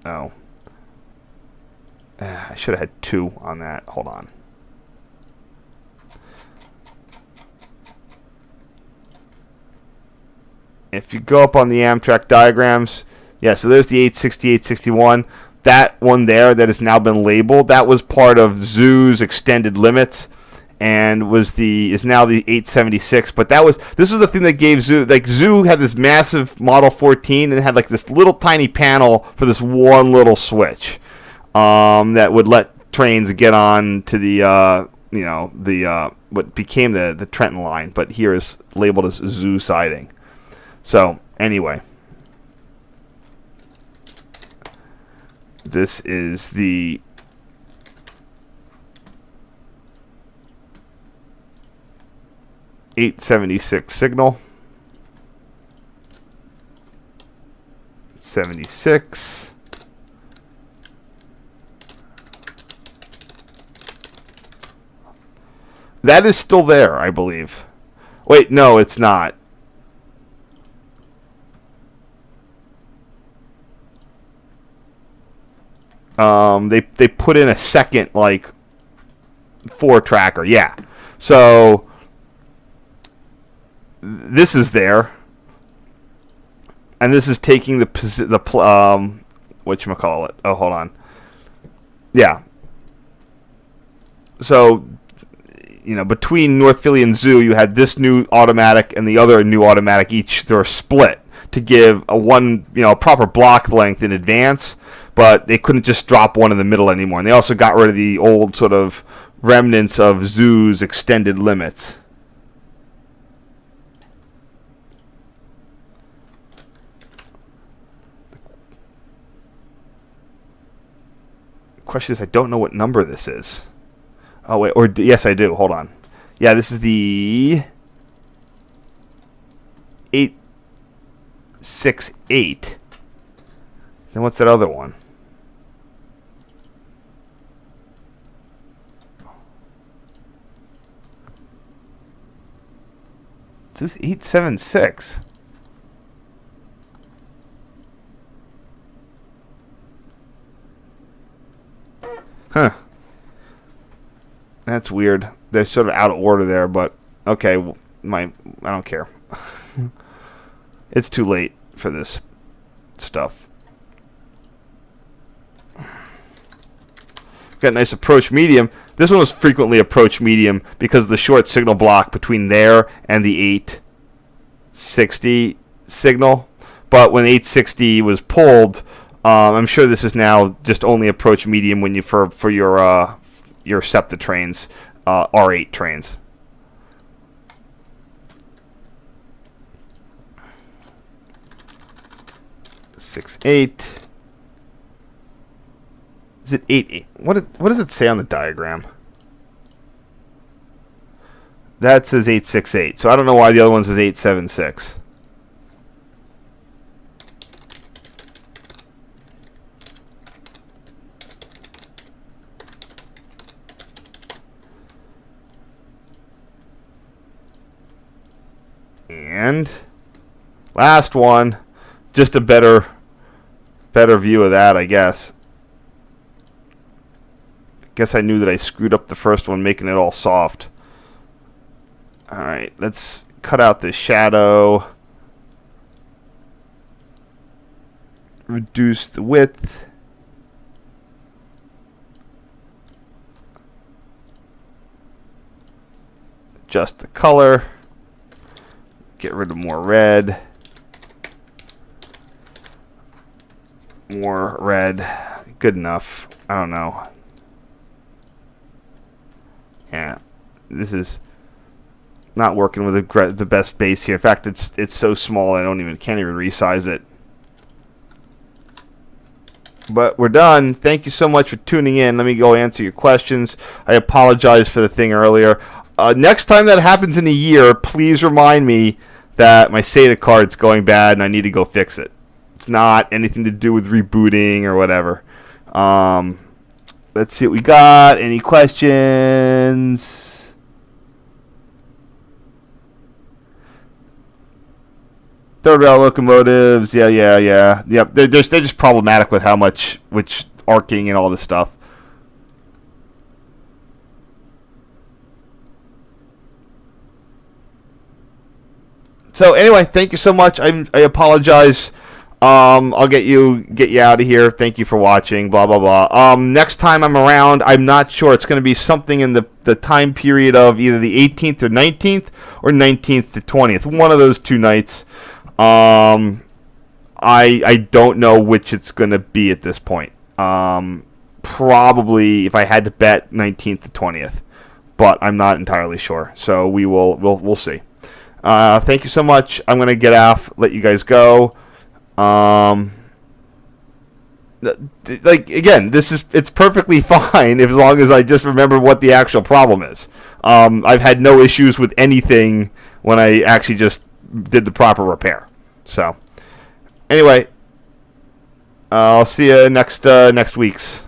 Oh. I should have had 2 on that. Hold on. If you go up on the Amtrak diagrams, yeah, so there's the 860, 861. That one there that has now been labeled, that was part of Zoo's extended limits and is now the 876. But this was the thing that gave Zoo, like Zoo had this massive Model 14 and it had like this little tiny panel for this one little switch that would let trains get on to the what became the Trenton line, but here is labeled as Zoo siding. So anyway, this is the .876 signal. 76. That is still there, I believe. Wait, no, it's not. They put in a second, like, 4-tracker. Yeah. So this is there. And this is taking whatchamacallit. Oh, hold on. Yeah. So, between North Philly and Zoo, you had this new automatic and the other new automatic. Each they're split to give a proper block length in advance, but they couldn't just drop one in the middle anymore. And they also got rid of the old sort of remnants of Zoo's extended limits. The question is, I don't know what number this is. Oh, wait, yes, I do. Hold on. Yeah, this is the 868. Then what's that other one? This is 876. Huh. That's weird. They're sort of out of order there, but okay. I don't care. It's too late for this stuff. Got a nice approach medium. This one was frequently approach medium because of the short signal block between there and the 860 signal. But when 860 was pulled, I'm sure this is now just only approach medium when you for your SEPTA trains, R8 trains. Six eight. Is it 8? What does it say on the diagram? That says 868. So I don't know why the other one says 876. And last one, just a better view of that, I guess. Guess I knew that I screwed up the first one, making it all soft. Alright, let's cut out this shadow. Reduce the width. Adjust the color. Get rid of more red. More red. Good enough. I don't know. Yeah, this is not working with the best base here. In fact, it's so small I can't even resize it. But we're done. Thank you so much for tuning in. Let me go answer your questions. I apologize for the thing earlier. Next time that happens in a year, please remind me that my SATA card's going bad and I need to go fix it. It's not anything to do with rebooting or whatever. Let's see what we got. Any questions? Third rail locomotives. Yeah. Yep. They're just problematic with how much, which arcing and all this stuff. So anyway, thank you so much. I apologize. I'll get you out of here. Thank you for watching. Blah blah blah. Next time I'm around, I'm not sure. It's going to be something in the time period of either the 18th or 19th or 19th to 20th. One of those two nights. I don't know which it's going to be at this point. Probably, if I had to bet, 19th to 20th, but I'm not entirely sure. So we'll see. Thank you so much. I'm going to get off, let you guys go. Like, again, it's perfectly fine as long as I just remember what the actual problem is. I've had no issues with anything when I actually just did the proper repair. So, anyway, I'll see you next week's.